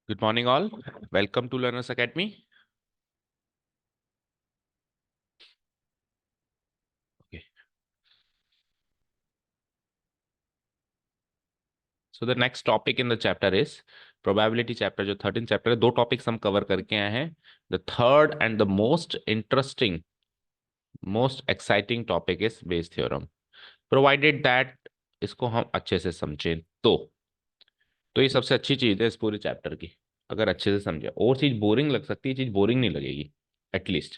Good morning, all. Welcome to Learners Academy. Okay. So the next topic in the chapter is probability chapter. जो 13 chapter है, दो topics हम cover करके आए हैं. The third and the most interesting, most exciting topic is Bayes theorem. Provided that इसको हम अच्छे से समझें तो ये सबसे अच्छी चीज है इस पूरे चैप्टर की. अगर अच्छे से समझे, और चीज बोरिंग लग सकती है, चीज बोरिंग नहीं लगेगी एटलीस्ट.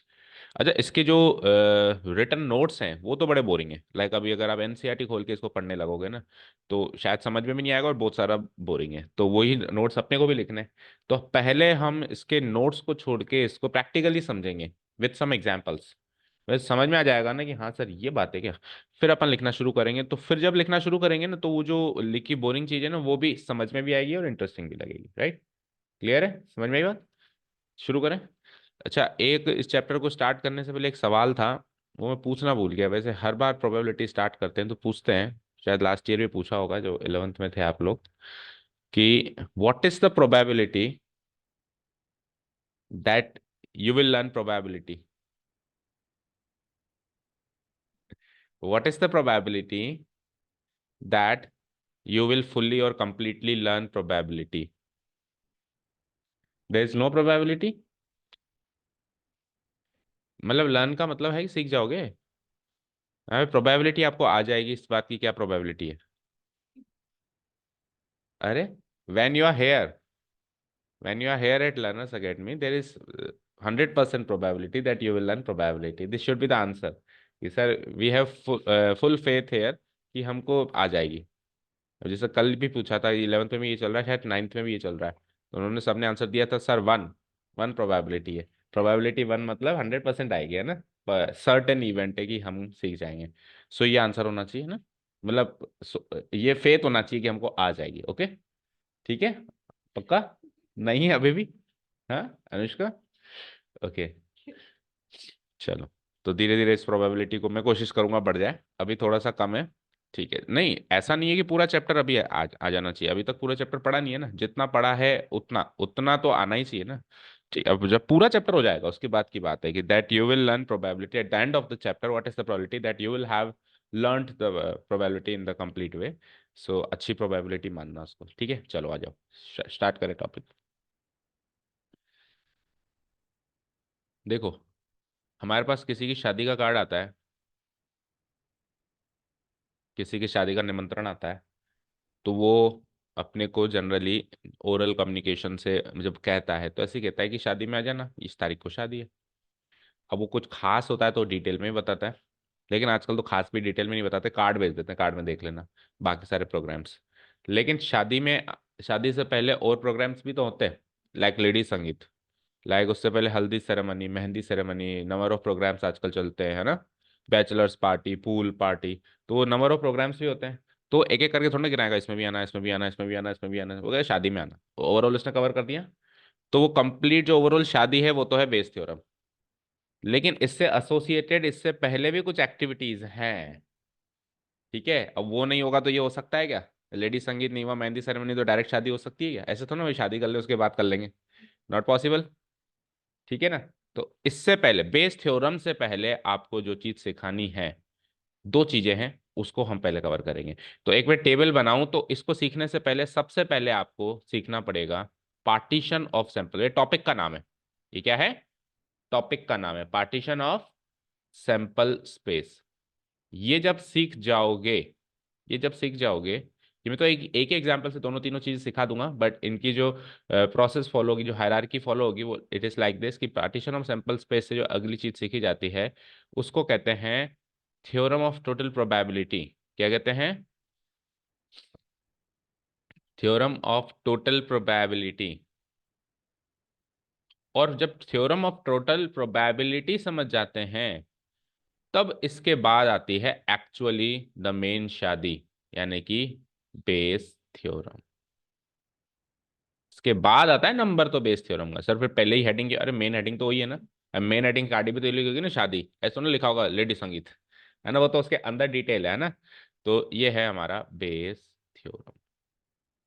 अच्छा, इसके जो रिटन नोट्स हैं वो तो बड़े बोरिंग है. लाइक अभी अगर आप एनसीईआरटी खोल के इसको पढ़ने लगोगे ना, तो शायद समझ में भी नहीं आएगा और बहुत सारा बोरिंग है. तो वही नोट्स अपने को भी लिखने हैं. तो पहले हम इसके नोट्स को छोड़ के इसको प्रैक्टिकली समझेंगे विथ सम एग्जाम्पल्स. वैसे समझ में आ जाएगा ना कि हाँ सर ये बात है क्या. फिर अपन लिखना शुरू करेंगे. तो फिर जब लिखना शुरू करेंगे ना, तो वो जो लिखी बोरिंग चीज है ना, वो भी समझ में भी आएगी और इंटरेस्टिंग भी लगेगी. राइट? क्लियर है? समझ में आई बात? शुरू करें. अच्छा, एक इस चैप्टर को स्टार्ट करने से पहले एक सवाल था, वो मैं पूछना भूल गया. वैसे हर बार प्रोबेबिलिटी स्टार्ट करते हैं तो पूछते हैं, शायद लास्ट ईयर भी पूछा होगा जो 11th में थे आप लोग, कि what is the probability that you will learn probability. What is the probability that you will fully or completely learn probability. There is no probability. मतलब लर्न का मतलब है कि सीख जाओगे. अरे प्रोबेबिलिटी आपको आ जाएगी, इस बात की क्या प्रोबेबिलिटी है. अरे, when you are here when you are here at Learners Academy, there is 100% probability that you will learn probability. This should be the answer. कि sir we have full faith here कि हमको आ जाएगी. और जैसे कल भी पूछा था, 11th में भी ये चल रहा है, शायद 9th में भी ये चल रहा है, तो उन्होंने सबने आंसर दिया था सर वन. वन प्रोबेबिलिटी है. प्रोबेबिलिटी वन मतलब 100% आएगी, है ना. सर्टेन इवेंट है कि हम सीख जाएंगे. सो ये आंसर होना चाहिए ना. मतलब ये फेथ होना चाहिए कि हमको आ जाएगी. ओके, ठीक है. पक्का? नहीं है अभी भी? हाँ अनुष्का. ओके, चलो. तो धीरे धीरे इस प्रोबेबिलिटी को मैं कोशिश करूंगा बढ़ जाए. अभी थोड़ा सा कम है. ठीक है. नहीं, ऐसा नहीं है कि पूरा चैप्टर अभी आ जाना चाहिए. अभी तक पूरा चैप्टर पढ़ा नहीं है ना. जितना पढ़ा है उतना उतना तो आना ही चाहिए ना. ठीक है. अब जब पूरा चैप्टर हो जाएगा उसके बाद की बात है कि that you will learn probability at the end of the chapter. What is the probability that you will have learned the probability in the complete way. So अच्छी प्रोबेबिलिटी मानना उसको. ठीक है, चलो आ जाओ. स्टार्ट करें टॉपिक. देखो, हमारे पास किसी की शादी का कार्ड आता है, किसी की शादी का निमंत्रण आता है. तो वो अपने को जनरली ओरल कम्युनिकेशन से जब कहता है तो ऐसे ही कहता है कि शादी में आ जाना, इस तारीख को शादी है. अब वो कुछ खास होता है तो डिटेल में ही बताता है. लेकिन आजकल तो खास भी डिटेल में नहीं बताते, कार्ड भेज देते हैं, कार्ड में देख लेना बाकी सारे प्रोग्राम्स. लेकिन शादी से पहले और प्रोग्राम्स भी तो होते हैं. लाइक लेडी संगीत, लाइक उससे पहले haldi ceremony, mehndi ceremony, number of programmes आजकल चलते हैं, है ना. Bachelors party, pool party. तो वो नंबर ऑफ प्रोग्राम्स भी होते हैं. तो एक एक करके थोड़ा ना गिनाएगा, इसमें भी आना, इसमें भी आना, इसमें भी आना, इसमें भी आना, वो कहे शादी में आना. ओवरऑल उसने कवर कर दिया. तो वो कंप्लीट जो ओवरऑल शादी है वो तो है बेस थ्योरम. लेकिन इससे एसोसिएटेड इससे पहले भी कुछ एक्टिविटीज हैं. ठीक है. अब वो नहीं होगा तो ये हो सकता है क्या? लेडी संगीत नहीं हुआ, मेहंदी सेरेमनी, तो डायरेक्ट शादी हो सकती है क्या? ऐसे तो ना, वही शादी कर ले उसके बाद कर लेंगे. Not possible. ठीक है ना. तो इससे पहले बेस थ्योरम से पहले आपको जो चीज सिखानी है, दो चीजें हैं, उसको हम पहले कवर करेंगे. तो एक बार टेबल बनाऊं तो इसको सीखने से पहले सबसे पहले आपको सीखना पड़ेगा पार्टीशन ऑफ सैंपल. ये टॉपिक का नाम है. ये क्या है? टॉपिक का नाम है पार्टीशन ऑफ सैंपल स्पेस. ये जब सीख जाओगे ये जब सीख जाओगे, ये मैं तो एक एक एग्जांपल से दोनों तीनों चीजें सिखा दूंगा, बट इनकी जो प्रोसेस फॉलो होगी, जो हायरार्की फॉलो होगी, वो इट इज लाइक दिस कि पार्टीशन ऑफ सैंपल स्पेस से जो अगली चीज सीखी जाती है उसको कहते हैं थ्योरम ऑफ टोटल प्रोबेबिलिटी. क्या कहते हैं? Theorem of total probability. और जब थ्योरम ऑफ टोटल प्रोबेबिलिटी समझ जाते हैं, तब इसके बाद आती है एक्चुअली द मेन शादी, यानी कि बेस थ्योरम. इसके बाद आता है नंबर तो बेस थ्योरम का. सर फिर पहले ही हेडिंग, अरे मेन हेडिंग तो वही है ना. अब मेन हेडिंग गाड़ी पे तो लिखोगे ना शादी, ऐसा ना लिखा होगा लेडी संगीत, है ना. वो तो उसके अंदर डिटेल है ना. तो ये है हमारा base theorem.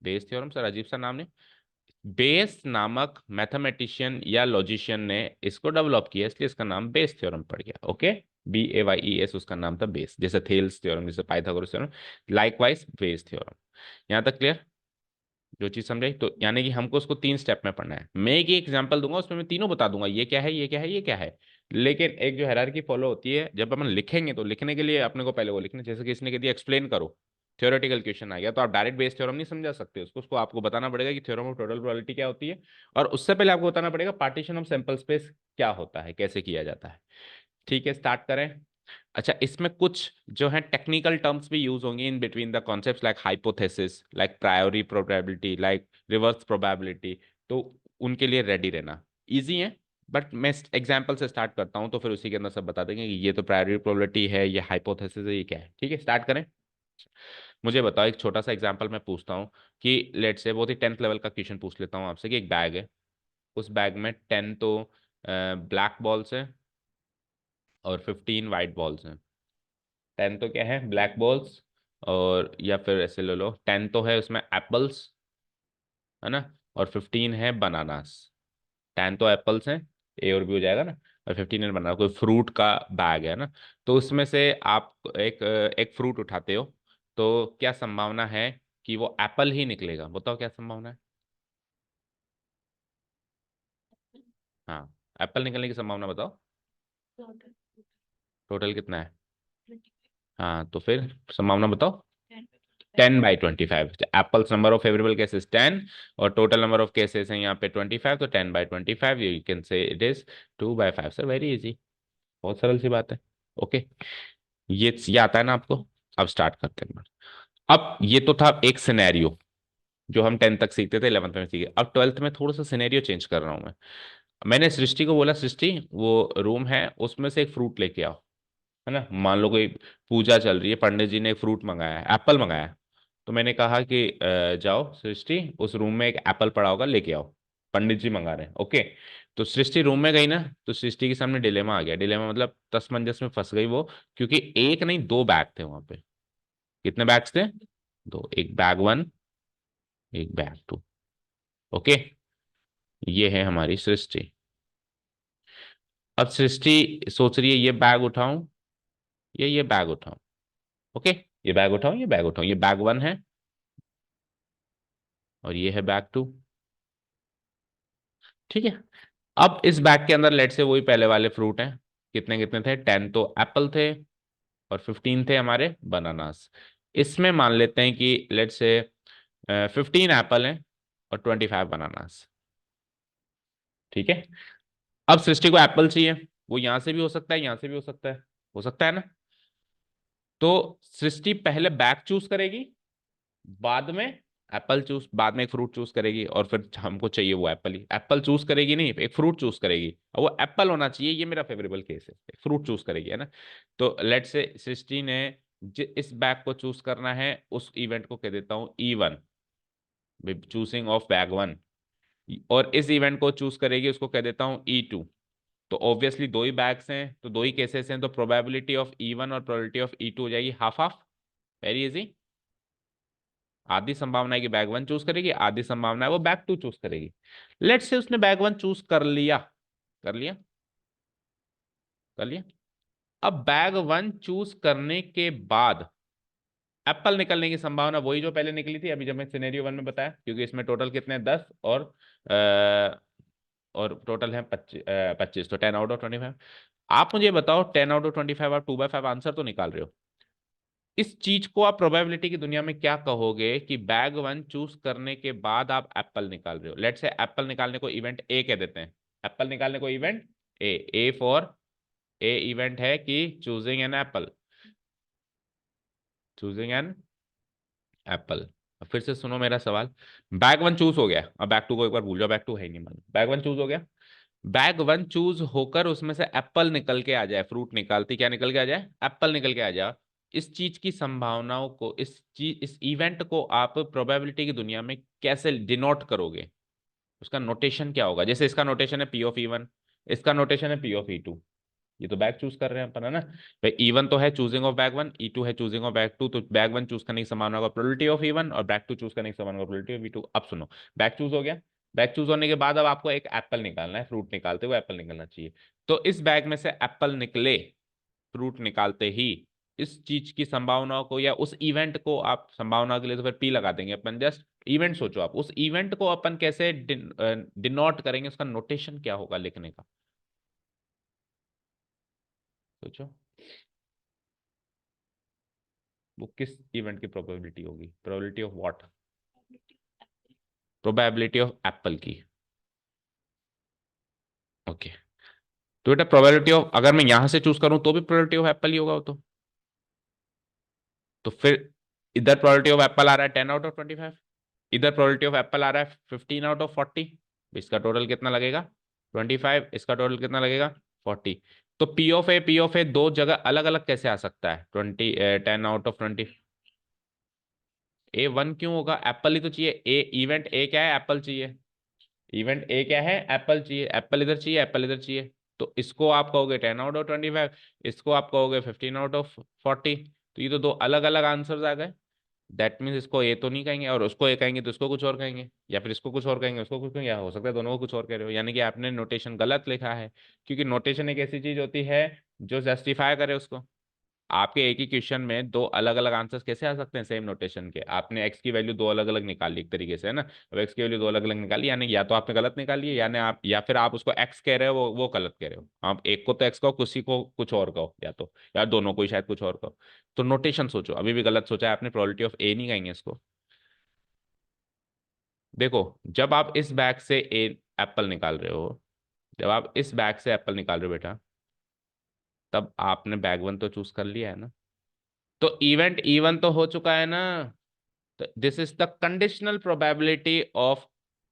Bayes theorem, sir अजीब सा नाम नहीं. बेस नामक मैथमेटिशियन या लॉजिशियन ने इसको डेवलप किया, इसलिए इसका नाम बेस थ्योरम पड़ गया। ओके, BAYES उसका नाम था बेस, जैसे थेल्स थ्योरम, जैसे Pythagoras theorem, likewise Bayes theorem. यहां तक क्लियर? जो चीज समझे तो यानी कि हमको उसको 3 स्टेप में पढ़ना है। मैं एक ही एग्जांपल दूंगा, उसमें मैं तीनों बता दूंगा, ये क्या है, ये क्या है, ये क्या है। लेकिन एक जो हायरार्की फॉलो होती है, जब अपन लिखेंगे तो लिखने के लिए अपने को पहले वो लिखना, जैसे कि इसने कह दिया एक्सप्लेन करो, थ्योरेटिकल क्वेश्चन आ गया, तो आप डायरेक्ट बेस थ्योरम नहीं समझा सकते उसको आपको बताना पड़ेगा कि थ्योरम ऑफ टोटल प्रोबेबिलिटी क्या होती है, और उससे पहले आपको बताना पड़ेगा पार्टीशन ऑफ सैंपल स्पेस क्या होता है, कैसे किया जाता है। ठीक है, स्टार्ट करें। अच्छा, इसमें कुछ जो है टेक्निकल टर्म्स भी यूज होंगे in between the concepts, like hypothesis, like प्रायोरी probability, like reverse probability. तो उनके लिए रेडी रहना। इजी है, बट मैं एग्जांपल से स्टार्ट करता हूं, तो फिर उसी के अंदर सब बता देंगे कि ये तो प्रायोरी प्रोबेबिलिटी है, ये हाइपोथेसिस है, ये क्या है। ठीक है, स्टार्ट करें। मुझे बताओ, एक छोटा सा एग्जांपल मैं पूछता हूँ कि लेट से बहुत ही 10th लेवल का क्वेश्चन पूछ लेता हूँ आपसे, कि एक बैग है, उस बैग में 10 तो ब्लैक बॉल्स है और 15 वाइट बॉल्स हैं। 10 तो क्या है, ब्लैक बॉल्स, और या फिर ऐसे ले लो, 10 तो है उसमें एप्पल्स, है ना, और 15 है बनानास। 10 तो एप्पल्स हैं, ए और बी हो जाएगा ना, और 15 है बनाना, कोई फ्रूट का बैग है ना। तो उसमें से आप एक एक फ्रूट उठाते हो, तो क्या संभावना है कि वो एप्पल ही निकलेगा? बताओ क्या संभावना है। हाँ, एप्पल निकलने की संभावना बताओ। टोटल कितना है? हाँ, तो फिर संभावना बताओ। 10/25। Apples number of favourable cases 10, और टोटल नंबर ऑफ केसेस हैं यहाँ पे 25, तो 10/25, you can say it is 2/5। Sir very easy, बहुत सरल सी बात है। ओके, ये आता है ना आपको। अब स्टार्ट करते हैं। अब ये तो था एक सिनेरियो जो हम 10th तक सीखते थे, 11th में सीखे। अब 12th में थोड़ा सा सिनेरियो चेंज कर रहा हूँ मैं। मैंने सृष्टि को बोला, सृष्टि वो रूम है, उसमें से एक फ्रूट लेके आओ, है ना। मान लो कोई पूजा चल रही है, पंडित जी ने एक फ्रूट मंगाया है, एप्पल मंगाया है। तो मैंने कहा कि जाओ सृष्टि, उस रूम में एक एप्पल पड़ा होगा, लेके आओ, पंडित जी मंगा रहे हैं। ओके, तो सृष्टि रूम में गई ना, तो सृष्टि के सामने डिलेमा आ गया। डिलेमा मतलब तसमंजस में फंस गई वो, क्योंकि एक नहीं दो बैग थे वहां पे। कितने बैग्स थे? दो, एक बैग वन, एक बैग टू। ओके, ये है हमारी सृष्टि। अब सृष्टि सोच रही है, ये बैग उठाऊं, ये बैग उठाऊं। ओके, ये बैग उठाऊं, ये बैग उठाऊं, ये बैग वन है और ये है बैग टू। ठीक है, अब इस बैग के अंदर लेट से वही पहले वाले फ्रूट हैं। कितने कितने थे? 10 तो एप्पल थे, और 15 थे हमारे बनानास। इसमें मान लेते हैं कि लेट से 15 एप्पल हैं और 25 बनानास। ठीक है, अब सृष्टि को एप्पल चाहिए, वो यहां से भी हो सकता है, यहां से भी हो सकता है ना। तो सृष्टि पहले बैग चूज करेगी, बाद में एप्पल चूज, बाद में एक फ्रूट चूज करेगी, और फिर हमको चाहिए वो एप्पल ही। एप्पल चूज करेगी नहीं, एक फ्रूट चूज करेगी, और वो एप्पल होना चाहिए, ये मेरा फेवरेबल केस है, फ्रूट चूज करेगी, है ना। तो लेट से सृष्टि ने इस बैग को चूज करना है, उस इवेंट को कह देता हूँ E1, choosing of bag one. और इस इवेंट को चूज करेगी, उसको कह देता हूँ E2। तो ऑब्वियसली दो ही बैग्स हैं, तो दो ही केसेस हैं, तो प्रोबेबिलिटी ऑफ E1 और प्रोबेबिलिटी ऑफ E2 हो जाएगी हाफ हाफ। Very easy. आधी संभावना है कि बैग वन चूज करेगी, आधी संभावना है वो बैग टू चूज करेगी। लेट्स से उसने बैग वन चूज कर लिया, कर लिया, कर लिया। अब बैग वन चूज करने के बाद एप्पल निकलने की संभावना वही जो पहले निकली थी, अभी जब मैं सिनेरियो वन में बताया, क्योंकि इसमें टोटल कितने हैं? 10, और टोटल है 25, तो 10/25। आप मुझे बताओ, 10/25 आप 2/5 आंसर तो निकाल रहे हो। इस चीज को आप प्रोबेबिलिटी की दुनिया में क्या कहोगे कि बैग वन चूज करने के बाद आप एप्पल निकाल रहे हो? लेट से एप्पल निकालने को इवेंट ए कह देते हैं। एप्पल निकालने को event A, A for a event है कि choosing an apple, choosing an apple. फिर से सुनो मेरा सवाल। बैग वन चूज हो गया, अब बैग टू को एक बार भूल जाओ, बैग टू है ही नहीं, मालूम। बैग वन चूज हो गया, बैग वन चूज होकर उसमें से एप्पल निकल के आ जाए, फ्रूट निकालती क्या निकल के आ जाए? एप्पल निकल के आ जाए। इस चीज की संभावनाओं को, इस इवेंट को आप प्रोबेबिलिटी की दुनिया में कैसे डिनोट करोगे? उसका नोटेशन क्या होगा? जैसे इसका नोटेशन है P(E1), इसका नोटेशन है P(E2). ये तो बैग चूज कर रहे हैं अपन, है ना। भाई E1 तो है choosing of bag one, E2 है चूजिंग ऑफ बैग टू, तो बैग वन चूज करने की संभावना होगा प्रोबेबिलिटी ऑफ E1, और बैग टू चूज करने की संभावना होगा प्रोबेबिलिटी ऑफ E2। अब सुनो, बैग चूज हो गया, बैग चूज होने के बाद अब आपको एक एप्पल निकालना है, फ्रूट निकालते हुए एप्पल निकलना चाहिए। तो इस बैग में से एप्पल निकले, फ्रूट निकालते ही इस चीज की संभावना को या उस इवेंट को, आप संभावना के लिए तो फिर पी लगा देंगे अपन, जस्ट इवेंट सोचो आप, उस इवेंट को अपन कैसे डिनोट करेंगे, उसका नोटेशन क्या होगा लिखने का, सोचो। वो किस इवेंट की प्रोबेबिलिटी होगी, probability of what, probability of Apple की। ओके, तो बेटा प्रोबेबिलिटी ऑफ, अगर मैं यहां से चूज करूं तो भी प्रोबेबिलिटी ऑफ एप्पल ही होगा वो तो फिर इधर प्रोबेबिलिटी ऑफ एप्पल आ रहा है 10/25, इधर प्रोबेबिलिटी ऑफ एप्पल आ रहा है 15/40। इसका टोटल कितना लगेगा 25, इसका टोटल कितना लगेगा 40। तो पी ऑफ ए दो जगह अलग अलग कैसे आ सकता है, 10/20। A1 क्यों होगा, एप्पल ही तो चाहिए, ए इवेंट ए क्या है, एप्पल चाहिए, इवेंट ए क्या है, एप्पल चाहिए, एप्पल इधर चाहिए, एप्पल इधर चाहिए। तो इसको आप कहोगे 10/25, इसको आप कहोगे 15/40। तो ये तो दो अलग अलग आंसर्स आ गए। दैट मीन्स इसको ए तो नहीं कहेंगे, और उसको ए कहेंगे तो इसको कुछ और कहेंगे, या फिर इसको कुछ और कहेंगे उसको कुछ कहेंगे, या हो सकता है दोनों को कुछ और कह रहे हो, यानी कि आपने नोटेशन गलत लिखा है। क्योंकि नोटेशन एक ऐसी चीज होती है जो जस्टिफाई करे उसको। आपके एक ही क्वेश्चन में दो अलग अलग आंसर्स कैसे आ सकते हैं सेम नोटेशन के, आपने एक्स की वैल्यू दो अलग अलग निकाली एक तरीके से, है ना। अब एक्स की वैल्यू दो अलग अलग निकाली, यानी या तो आपने गलत निकाली है, यानी आप, या फिर आप उसको एक्स कह रहे हो वो गलत कह रहे हो। आप एक को तो एक्स कहो, किसी को कुछ और कहो, या तो, या दोनों को ही शायद कुछ और कहो। तो नोटेशन सोचो, अभी भी गलत सोचा है आपने, प्रोबेबिलिटी ऑफ ए नहीं कहेंगे इसको। देखो, जब आप इस बैग से ए एप्पल निकाल रहे हो, जब आप इस बैग से एप्पल निकाल रहे हो बेटा, तब आपने बैग वन तो चूज कर लिया है ना, तो इवेंट इवन तो हो चुका है ना। This is the conditional probability of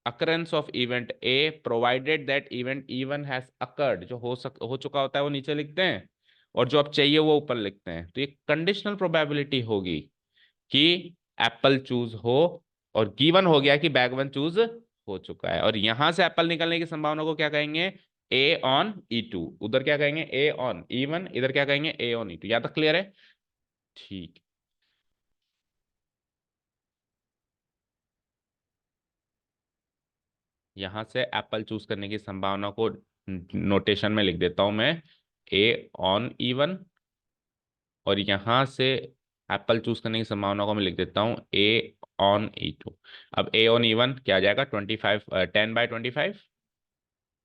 occurrence of event A provided that event E1 has occurred। जो हो चुका होता है वो नीचे लिखते हैं, और जो अब चाहिए वो ऊपर लिखते हैं। तो ये कंडीशनल प्रोबेबिलिटी होगी कि एप्पल चूज हो, और गिवन हो गया कि बैग वन चूज हो चुका है, और यहां से एप्पल निकलने की संभावना को क्या कहेंगे, A on E2। उधर क्या कहेंगे A on E1, इधर क्या कहेंगे A on E2। या तक क्लियर है? ठीक। यहां से एप्पल चूज करने की संभावना को नोटेशन में लिख देता हूं मैं, A on E1, और यहां से एप्पल चूज करने की संभावना को मैं लिख देता हूं A on E2। अब A on E1 क्या आ जाएगा, 25, 10/25,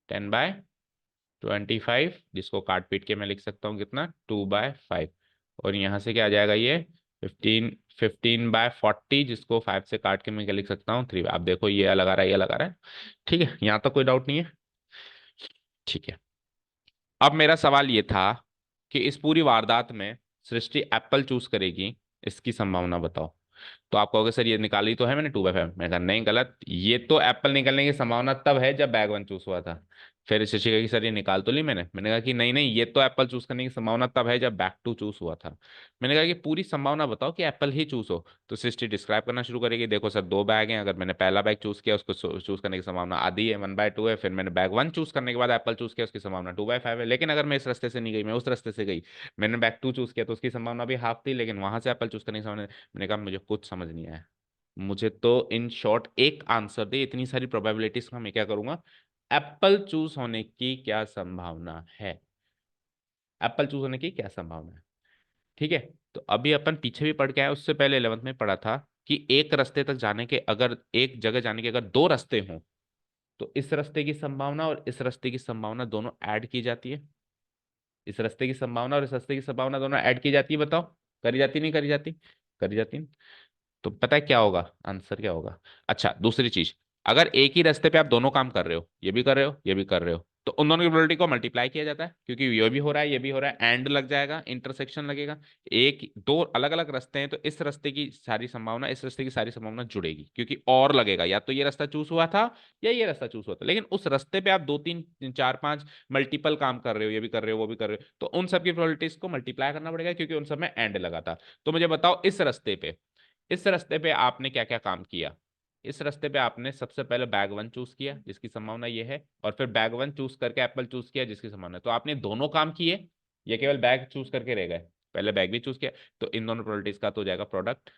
10/25, जिसको काट पीट के मैं लिख सकता हूँ कितना, 2/5। और यहाँ से क्या आ जाएगा ये 15/40, जिसको 5 से काट के मैं क्या लिख सकता हूँ 3। आप देखो ये अलग आ रहा है, ये अलग आ रहा है। ठीक है, यहाँ तक कोई डाउट नहीं है? ठीक है। अब मेरा सवाल ये था कि इस पूरी वारदात में सृष्टि एप्पल चूज करेगी, इसकी संभावना बताओ। तो आप कहोगे सर ये निकाली तो है मैंने 2/5। मैं कहा नहीं, गलत, ये तो एप्पल निकलने की संभावना तब है जब बैग वन चूज हुआ था। फिर शशि कहा कि सर ये निकाल तो ली मैंने कहा कि नहीं नहीं, ये तो एप्पल चूज करने की संभावना तब है जब बैग टू चूज हुआ था। मैंने कहा कि पूरी संभावना बताओ कि एप्पल ही चूज हो। तो सृष्टि डिस्क्राइब करना शुरू करेगी, देखो सर दो बैग हैं, अगर मैंने पहला बैग चूज किया उसको चूज करने की संभावना आधी है, 1/2 है, फिर मैंने बैग वन चूज करने के बाद एप्पल चूज किया उसकी संभावना 2/5 है। लेकिन अगर मैं इस रास्ते से नहीं गई, मैं उस रास्ते से गई, मैंने बैग टू चूज किया, तो उसकी संभावना भी हाफ थी, लेकिन वहां से एप्पल चूज करने की संभावना। मैंने कहा मुझे कुछ समझ नहीं आया, मुझे तो इन शॉर्ट एक आंसर दे, इतनी सारी प्रोबेबिलिटीज का मैं क्या करूंगा, एप्पल चूज होने की क्या संभावना है, एप्पल चूज होने की क्या संभावना है। ठीक है। तो अभी अपन पीछे भी पढ़ के आए, उससे पहले 11th में पढ़ा था कि एक रास्ते तक जाने के, अगर एक जगह जाने के अगर दो रास्ते हों, तो इस रास्ते की संभावना और इस रास्ते की संभावना दोनों ऐड की जाती है। इस रास्ते की संभावना और इस रास्ते की संभावना दोनों ऐड की जाती है, बताओ करी जाती नहीं करी जाती, करी जाती। तो पता है क्या होगा, आंसर क्या होगा। अच्छा, दूसरी चीज, अगर एक ही रास्ते पे आप दोनों काम कर रहे हो, ये भी कर रहे हो, ये भी कर रहे हो, तो उन दोनों की प्रोबेबिलिटी को मल्टीप्लाई किया जाता है, क्योंकि ये भी हो रहा है, ये भी हो रहा है, एंड लग जाएगा, इंटरसेक्शन लगेगा। एक दो अलग अलग रास्ते हैं, तो इस रास्ते की सारी संभावना इस रास्ते की सारी संभावना जुड़ेगी, क्योंकि और लगेगा, या तो ये रास्ता चूज हुआ था या ये रास्ता चूज हुआ था, लेकिन उस रास्ते पे आप दो तीन चार पांच मल्टीपल काम कर रहे हो, ये भी कर रहे हो वो भी कर रहे हो, तो उन सबकी प्रोबेबिलिटीज को मल्टीप्लाई करना पड़ेगा, क्योंकि उन सब में एंड लगा था। तो मुझे बताओ इस रास्ते पे आपने क्या क्या काम किया। इस रास्ते पे आपने सबसे पहले बैग वन चूज किया जिसकी संभावना ये है, और फिर बैग वन चूज करके एप्पल चूज किया जिसकी संभावना है। तो आपने दोनों काम किए, ये केवल बैग चूज करके रह गए, पहले बैग भी चूज किया। तो इन दोनों प्रोबेबिलिटीज का तो हो जाएगा प्रोडक्ट।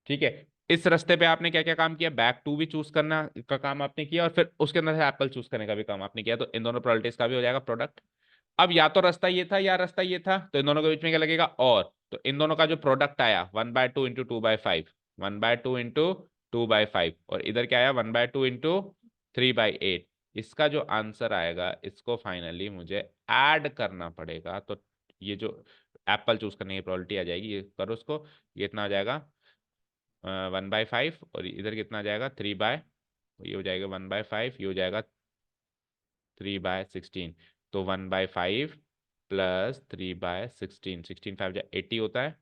ठीक है। इस रास्ते पे आपने क्या क्या काम किया, बैक टू भी चूज करना का काम आपने किया, और फिर उसके अंदर से एप्पल चूज करने का भी काम आपने किया, तो इन दोनों प्रोबेबिलिटीज का भी हो जाएगा प्रोडक्ट। अब या तो रास्ता ये था या रास्ता ये था, तो इन दोनों के बीच में क्या लगेगा, और तो इन दोनों का जो प्रोडक्ट आया 1/2 × 2/5, 1/2 × 2/5, और इधर क्या आया 1/2 × 3/8। इसका जो आंसर आएगा इसको फाइनली मुझे ऐड करना पड़ेगा, तो ये जो एप्पल चूज करने की प्रोबेबिलिटी आ जाएगी, ये करो उसको, ये इतना आ जाएगा 1/5, और इधर कितना आ जाएगा 3/, ये हो जाएगा 1/5, ये हो जाएगा 3/16। तो 1/5 प्लस 3/16, 16×5 = 80 होता है,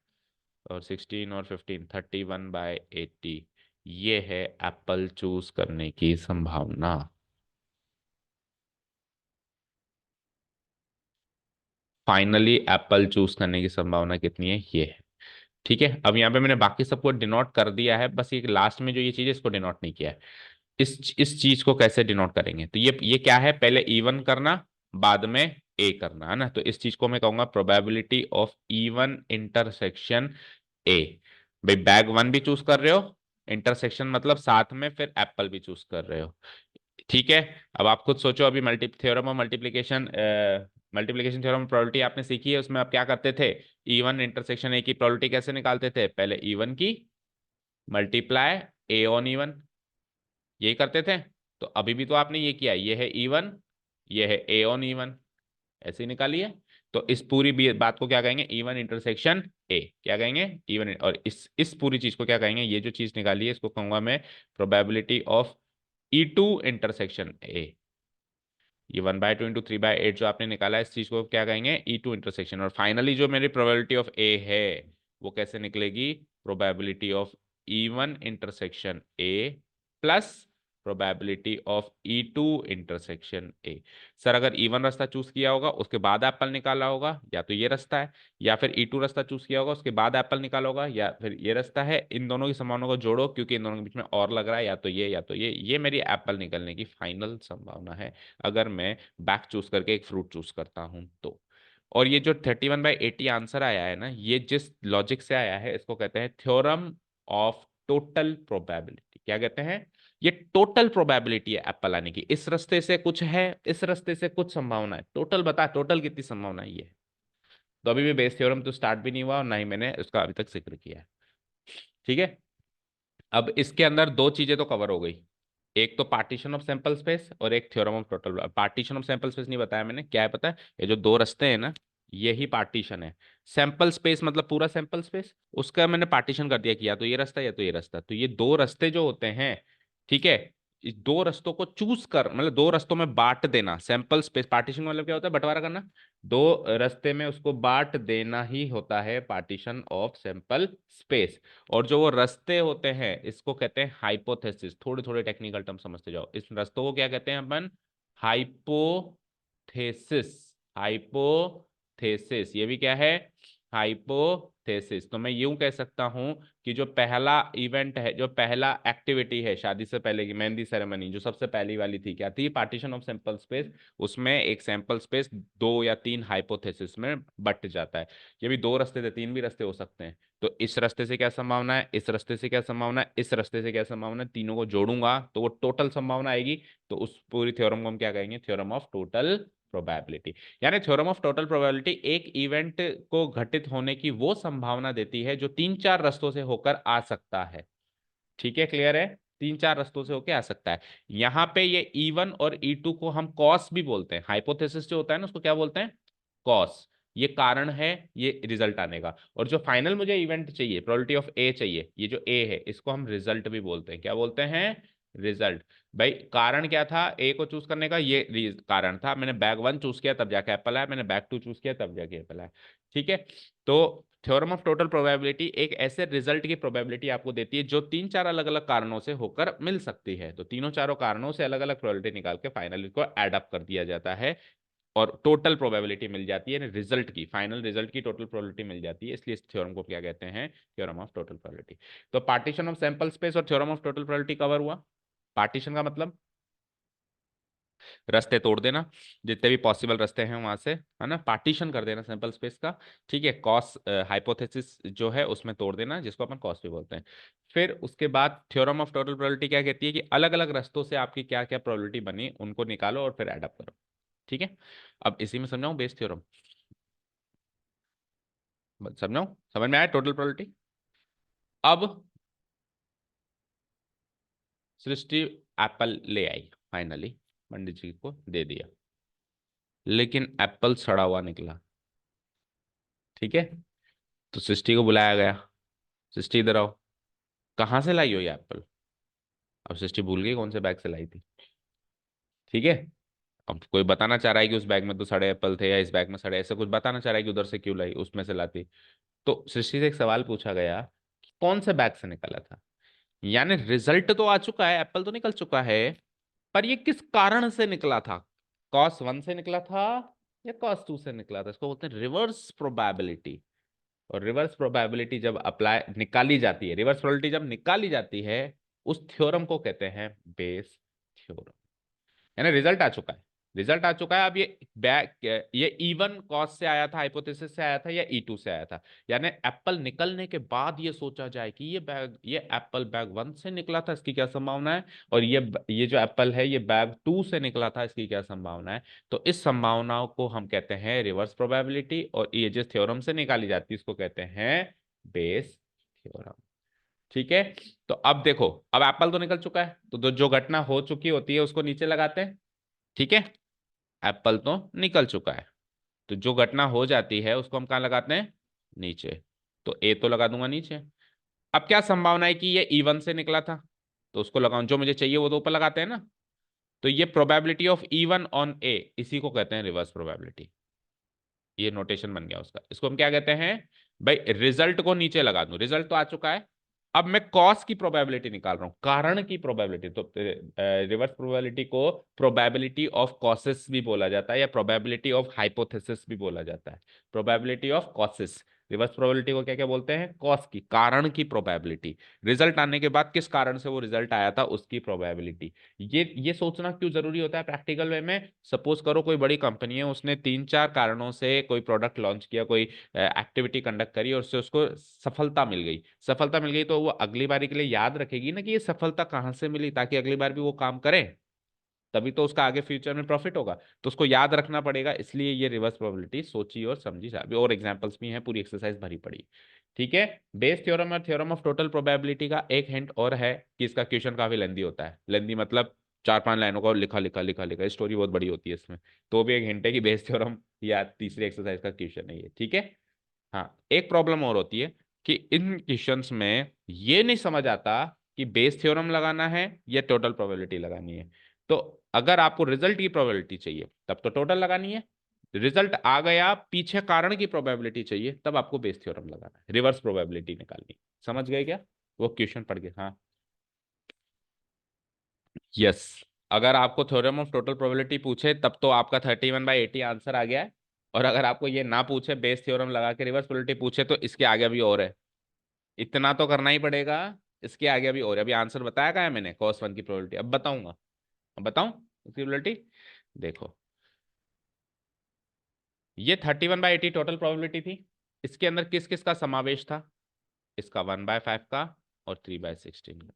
और 16 और 15 31/80। ये है एप्पल चूज करने की संभावना। फाइनली एप्पल चूज करने की संभावना कितनी है, ये है। ठीक है, अब यहाँ पे मैंने बाकी सबको डिनोट कर दिया है, बस ये लास्ट में जो ये चीज है इसको डिनोट नहीं किया है। इस चीज को कैसे डिनोट करेंगे, तो ये क्या है, पहले इवन करना, बाद में ए करना, है ना। तो इस चीज को मैं कहूंगा probability of even intersection A. भाई बैग वन भी चूज कर रहे हो, इंटरसेक्शन मतलब साथ में फिर एप्पल भी चूज कर रहे हो। ठीक है, अब आप खुद सोचो, अभी multi theorem of multiplication, multiplication theorem probability आपने सीखी है, उसमें आप क्या करते थे, इवन इंटरसेक्शन ए की प्रोबेबिलिटी कैसे निकालते थे, पहले इवन की मल्टीप्लाई ए ऑन इवन, यही करते थे। तो अभी भी तो आपने ये किया, ये है इवन, ये है ए ऑन इवन, ऐसे ही निकाली है। तो इस पूरी बात को क्या कहेंगे, इवन इंटरसेक्शन ए, क्या कहेंगे, इवन। और इस पूरी चीज को क्या कहेंगे, ये जो चीज निकाली है इसको कहूंगा मैं probability of E2 intersection A. ये 1/2 × 3/8 जो आपने निकाला है, इस चीज को क्या कहेंगे, E2 इंटरसेक्शन। और फाइनली जो मेरी प्रोबेबिलिटी ऑफ ए है वो कैसे निकलेगी, probability of even intersection A plus probability of E2 intersection A. Sir अगर इवन रास्ता चूज किया होगा उसके बाद एप्पल निकाला होगा, या तो ये रास्ता है, या फिर E2 रास्ता चूज किया होगा उसके बाद एप्पल निकाला होगा, या फिर ये रास्ता है। इन दोनों की संभावना को जोड़ो, क्योंकि इन दोनों के बीच में और लग रहा है, या तो ये या तो ये मेरी एप्पल निकलने की फाइनल संभावना है, अगर मैं बैक चूज करके एक फ्रूट चूज करता हूं तो। और ये जो 31/80 आंसर आया है ना, ये जिस लॉजिक से आया है इसको कहते हैं थ्योरम ऑफ टोटल प्रोबेबिलिटी। क्या कहते हैं, ये टोटल प्रोबेबिलिटी है एप्पल आने की, इस रास्ते से कुछ है, इस रास्ते से कुछ संभावना है, टोटल बता, टोटल कितनी संभावना है ये। तो अभी भी बेस थ्योरम तो स्टार्ट भी नहीं हुआ, और ना ही मैंने उसका अभी तक जिक्र किया है। ठीक है, अब इसके अंदर दो चीजें तो कवर हो गई, एक तो पार्टीशन ऑफ सैंपल स्पेस और एक theorem of total. Partition of sample space नहीं बताया मैंने, क्या है पता है, ये जो दो रास्ते हैं ना, यही पार्टीशन है। सैंपल स्पेस मतलब पूरा सैंपल स्पेस, उसका मैंने पार्टीशन कर दिया कि या तो ये रास्ता या तो ये रास्ता। तो ये दो रास्ते जो होते हैं, ठीक है, इस दो रास्तों को चूज कर, मतलब दो रास्तों में बांट देना, सैंपल स्पेस पार्टीशन मतलब क्या होता है, बंटवारा करना, दो रास्ते में उसको बांट देना ही होता है पार्टीशन ऑफ सैंपल स्पेस। और जो वो रास्ते होते हैं इसको कहते हैं हाइपोथेसिस। थोड़े थोड़े टेक्निकल टर्म समझते जाओ, इस रास्तों को क्या कहते हैं अपन, हाइपोथेसिस। हाइपोथेसिस, ये भी क्या है, हाइपोथेसिस। तो मैं यूं कह सकता हूं कि जो पहला इवेंट है, जो पहला एक्टिविटी है शादी से पहले की मेहंदी सेरेमनी, जो सबसे पहली वाली थी, क्या थी, पार्टीशन ऑफ सैंपल स्पेस। उसमें एक सैंपल स्पेस दो या तीन हाइपोथेसिस में बट जाता है। ये भी दो रास्ते थे, तीन भी रास्ते हो सकते हैं। तो इस रास्ते से क्या संभावना है, इस रास्ते से क्या संभावना है, इस रास्ते से क्या संभावना है, तीनों को जोड़ूंगा तो वो टोटल संभावना आएगी। तो उस पूरी थ्योरम को हम क्या कहेंगे, थ्योरम ऑफ टोटल प्रोबेबिलिटी। यानी थ्योरम ऑफ टोटल प्रोबेबिलिटी एक इवेंट को घटित होने की वो संभावना देती है जो तीन चार रास्तों से होकर आ सकता है। ठीक है, क्लियर है, तीन चार रास्तों से होकर आ सकता है। यहां पे ये E1 और E2 को हम कॉस भी बोलते हैं, हाइपोथेसिस जो होता है ना उसको क्या बोलते हैं, कॉस। ये कारण है ये रिजल्ट आने का। और जो फाइनल मुझे इवेंट चाहिए, प्रोबेबिलिटी ऑफ ए चाहिए, ये जो ए है इसको हम रिजल्ट भी बोलते हैं, क्या बोलते हैं, रिजल्ट। भाई कारण क्या था ए को चूज करने का, ये कारण था, मैंने बैग वन चूज किया तब जाके एप्पल आया, मैंने बैग टू चूज किया तब जाके एप्पल आया। ठीक है, तो थ्योरम ऑफ टोटल प्रोबेबिलिटी एक ऐसे रिजल्ट की प्रोबेबिलिटी आपको देती है जो तीन चार अलग अलग कारणों से होकर मिल सकती है। तो तीनों चारों कारणों से अलग अलग प्रोबेबिलिटी निकाल के फाइनल को एड अप कर दिया जाता है, और टोटल प्रोबेबिलिटी मिल जाती है, रिजल्ट की, फाइनल रिजल्ट की टोटल प्रोबेबिलिटी मिल जाती है। इसलिए इस थ्योरम को क्या कहते हैं, थ्योरम ऑफ टोटल प्रोबेबिलिटी। तो पार्टीशन ऑफ सैंपल स्पेस और theorem of total probability cover हुआ। पार्टीशन का मतलब रास्ते तोड़ देना, जितने भी पॉसिबल रास्ते हैं वहां से, है ना, पार्टीशन कर देना सैंपल स्पेस का। ठीक है, कॉस हाइपोथेसिस जो है उसमें तोड़ देना, जिसको अपन कॉस भी बोलते हैं। फिर उसके बाद थ्योरम ऑफ टोटल प्रोबेबिलिटी क्या कहती है कि अलग अलग रास्तों से आपकी क्या क्या प्रोबेबिलिटी बनी उनको निकालो और फिर एडअप करो। ठीक है, अब इसी में समझाऊं बेस थ्योरम, समझाऊं, समझ में आया टोटल प्रोबेबिलिटी। अब सृष्टि एप्पल ले आई फाइनली, पंडित जी को दे दिया, लेकिन एप्पल सड़ा हुआ निकला। ठीक है, तो सृष्टि को बुलाया गया, सृष्टि इधर आओ, कहाँ से लाई हो ये एप्पल। अब सृष्टि भूल गई कौन से बैग से लाई थी। ठीक है, अब कोई बताना चाह रहा है कि उस बैग में तो सड़े एप्पल थे, या इस बैग में सड़े, ऐसा कुछ बताना चाह रहा है कि उधर से क्यों लाई, उसमें से लाती। तो सृष्टि से एक सवाल पूछा गया कि कौन से बैग से निकला था। यानी रिजल्ट तो आ चुका है, एप्पल तो निकल चुका है, पर ये किस कारण से निकला था। कॉस वन से निकला था या कॉस टू से निकला था, इसको बोलते हैं रिवर्स प्रोबेबिलिटी। और रिवर्स प्रोबेबिलिटी जब अप्लाई निकाली जाती है, रिवर्स प्रोबेबिलिटी जब निकाली जाती है, उस थ्योरम को कहते हैं बेस थ्योरम। यानी रिजल्ट आ चुका है, रिजल्ट आ चुका है। अब ये बैग, ये E1 कॉस से आया था, हाइपोथेसिस से आया था, या E2 से आया था। यानी एप्पल निकलने के बाद ये सोचा जाए कि ये बैग, ये एप्पल बैग वन से निकला था, इसकी क्या संभावना है, और ये जो एप्पल है ये बैग टू से निकला था, इसकी क्या संभावना है। तो इस संभावनाओं को हम कहते हैं रिवर्स प्रोबेबिलिटी, और ये जिस थ्योरम से निकाली जाती है इसको कहते हैं बेस थ्योरम। ठीक है, तो अब देखो, अब एप्पल तो निकल चुका है, तो जो घटना हो चुकी होती है उसको नीचे लगाते हैं। ठीक है, एप्पल तो निकल चुका है, तो जो घटना हो जाती है उसको हम कहाँ लगाते हैं, नीचे। तो ए तो लगा दूंगा नीचे। अब क्या संभावना है कि ये E1 से निकला था, तो उसको लगाऊं, जो मुझे चाहिए वो तो ऊपर लगाते हैं ना। तो ये प्रोबेबिलिटी ऑफ E1 ऑन ए, इसी को कहते हैं रिवर्स प्रोबेबिलिटी। ये नोटेशन बन गया उसका, इसको हम क्या कहते हैं भाई, रिजल्ट को नीचे लगा दूं, रिजल्ट तो आ चुका है। अब मैं कॉस की प्रोबेबिलिटी निकाल रहा हूं, कारण की प्रोबेबिलिटी। तो रिवर्स प्रोबेबिलिटी को प्रोबेबिलिटी ऑफ कॉसेस भी बोला जाता है, या प्रोबेबिलिटी ऑफ हाइपोथेसिस भी बोला जाता है। Probability of causes, reverse probability को क्या क्या बोलते हैं, कॉस की, कारण की प्रोबेबिलिटी। रिजल्ट आने के बाद किस कारण से वो रिजल्ट आया था उसकी प्रोबेबिलिटी। ये सोचना क्यों जरूरी होता है प्रैक्टिकल वे में। सपोज करो कोई बड़ी कंपनी है, उसने तीन चार कारणों से कोई प्रोडक्ट लॉन्च किया, कोई एक्टिविटी कंडक्ट करी, और उससे उसको सफलता मिल गई, सफलता मिल गई, तो वो अगली बारी के लिए याद रखेगी ना कि ये सफलता कहाँ से मिली, ताकि अगली बार भी वो काम करे, तभी तो उसका आगे फ्यूचर में प्रॉफिट होगा। तो उसको याद रखना पड़ेगा, इसलिए ये रिवर्स प्रोबेबिलिटी सोची और समझी जा, अभी और एग्जांपल्स भी हैं, पूरी एक्सरसाइज भरी पड़ी। ठीक है, बेस थ्योरम और थ्योरम ऑफ टोटल प्रोबेबिलिटी का एक हिंट और है कि इसका क्वेश्चन काफी लेंदी होता है। लेंदी मतलब चार पांच लाइनों का लिखा लिखा लिखा लिखा, स्टोरी बहुत बड़ी होती है इसमें। तो भी एक हिंट है कि बेस थ्योरम या तीसरी एक्सरसाइज का क्वेश्चन है ये। ठीक है, हाँ, एक प्रॉब्लम और होती है कि इन क्वेश्चंस में ये नहीं समझ आता कि बेस थ्योरम लगाना है या टोटल प्रोबेबिलिटी लगानी है। तो अगर आपको रिजल्ट की प्रोबेबिलिटी चाहिए तब तो टोटल लगानी है, रिजल्ट आ गया पीछे कारण की प्रोबेबिलिटी चाहिए तब आपको बेस थ्योरम लगाना है, रिवर्स प्रोबेबिलिटी निकालनी है। समझ गए क्या, वो क्वेश्चन पढ़ के। हाँ, यस, अगर आपको थ्योरम ऑफ टोटल प्रोबेबिलिटी पूछे तब तो आपका 31/80 आंसर आ गया है। और अगर आपको ये ना पूछे, बेस थ्योरम लगा के रिवर्स प्रोबेबिलिटी पूछे, तो इसके आगे भी और है, इतना तो करना ही पड़ेगा। इसके आगे अभी और है। अभी आंसर बताया क्या है मैंने, कॉस वन की प्रोबेबिलिटी अब बताऊंगा। अब बताऊं उसकी प्रोबेबिलिटी, देखो, ये 31/80 टोटल प्रोबेबिलिटी थी। इसके अंदर किस किस का समावेश था, इसका 1/5 का और 3/16 का।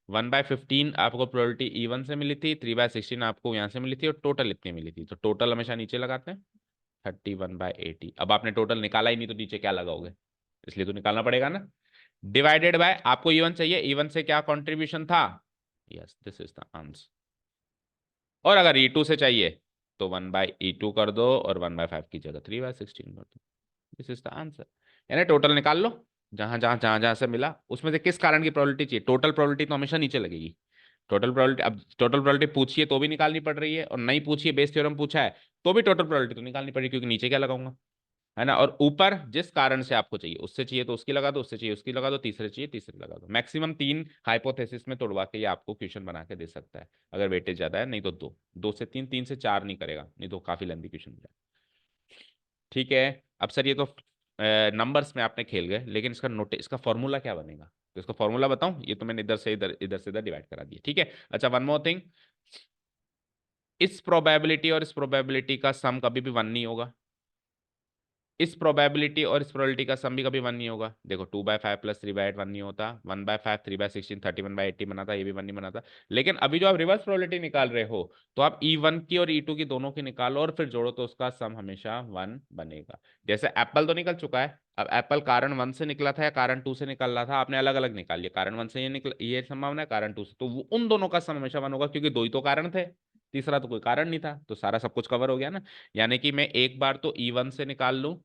1/15 आपको प्रोबेबिलिटी E1 से मिली थी, 3/16 आपको यहाँ से मिली थी, और टोटल इतनी मिली थी। तो टोटल हमेशा नीचे लगाते हैं, 31/80। अब आपने टोटल निकाला ही नहीं तो नीचे क्या लगाओगे, इसलिए तो निकालना पड़ेगा ना। डिवाइडेड बाय, आपको E1 चाहिए, E1 से क्या कंट्रीब्यूशन था, yes this is the answer. और अगर E2 से चाहिए तो 1/E2 कर दो, और 1/5 की जगह 3/16 कर दो, दिस इज द आंसर। यानी टोटल निकाल लो, जहां जहां से मिला उसमें से किस कारण की प्रोबेबिलिटी चाहिए। टोटल प्रोबेबिलिटी तो हमेशा नीचे लगेगी। टोटल प्रोबेबिलिटी, अब टोटल प्रोबेबिलिटी पूछिए तो भी निकालनी पड़ रही है, और नहीं पूछिए, बेस थ्योरम पूछा है तो भी टोटल प्रोबेबिलिटी तो निकालनी पड़ेगी, क्योंकि नीचे क्या लगाऊंगा, है ना। और ऊपर जिस कारण से आपको चाहिए, उससे चाहिए तो उसकी लगा दो, उससे चाहिए उसकी लगा दो, तीसरे चाहिए तीसरी लगा दो। मैक्सिमम तीन हाइपोथेसिस में तोड़वा के ये आपको क्वेश्चन बना के दे सकता है, अगर वेटेज ज्यादा है, नहीं तो दो, दो से तीन, तीन से चार नहीं करेगा, नहीं तो काफी लंबी क्वेश्चन हो जाए। ठीक है, अब सर ये तो नंबर्स में आपने खेल गए, लेकिन इसका नोट, इसका फॉर्मूला क्या बनेगा, तो इसका फॉर्मूला बताऊं, ये तो मैंने इधर से इधर, इधर से इधर डिवाइड करा दिया। ठीक है, अच्छा वन मोर थिंग, इस प्रोबेबिलिटी और इस प्रोबेबिलिटी का सम कभी भी वन नहीं होगा, इस प्रोबेबिलिटी और इस प्रोबेबिलिटी का सम भी कभी वन नहीं होगा। देखो 2/5 प्लस 3/8 वन नहीं होता, 1/5 3/16 31/80 बनाता, ये भी वन नहीं बनाता। लेकिन अभी जो आप रिवर्स प्रोबेबिलिटी निकाल रहे हो, तो आप E1 की और E2 की दोनों की निकालो और फिर जोड़ो तो उसका सम हमेशा वन बनेगा। जैसे एप्पल तो निकल चुका है, अब एप्पल कारण वन से निकला था या कारण टू से निकल रहा था, आपने अलग अलग निकाल लिया, कारण वन से ये निकल, ये संभावना है, कारण टू से, तो वो उन दोनों का सम हमेशा वन होगा, क्योंकि दो ही तो कारण थे, तीसरा तो कोई कारण नहीं था, तो सारा सब कुछ कवर हो गया ना। यानी कि मैं एक बार तो E1 से निकाल लूं,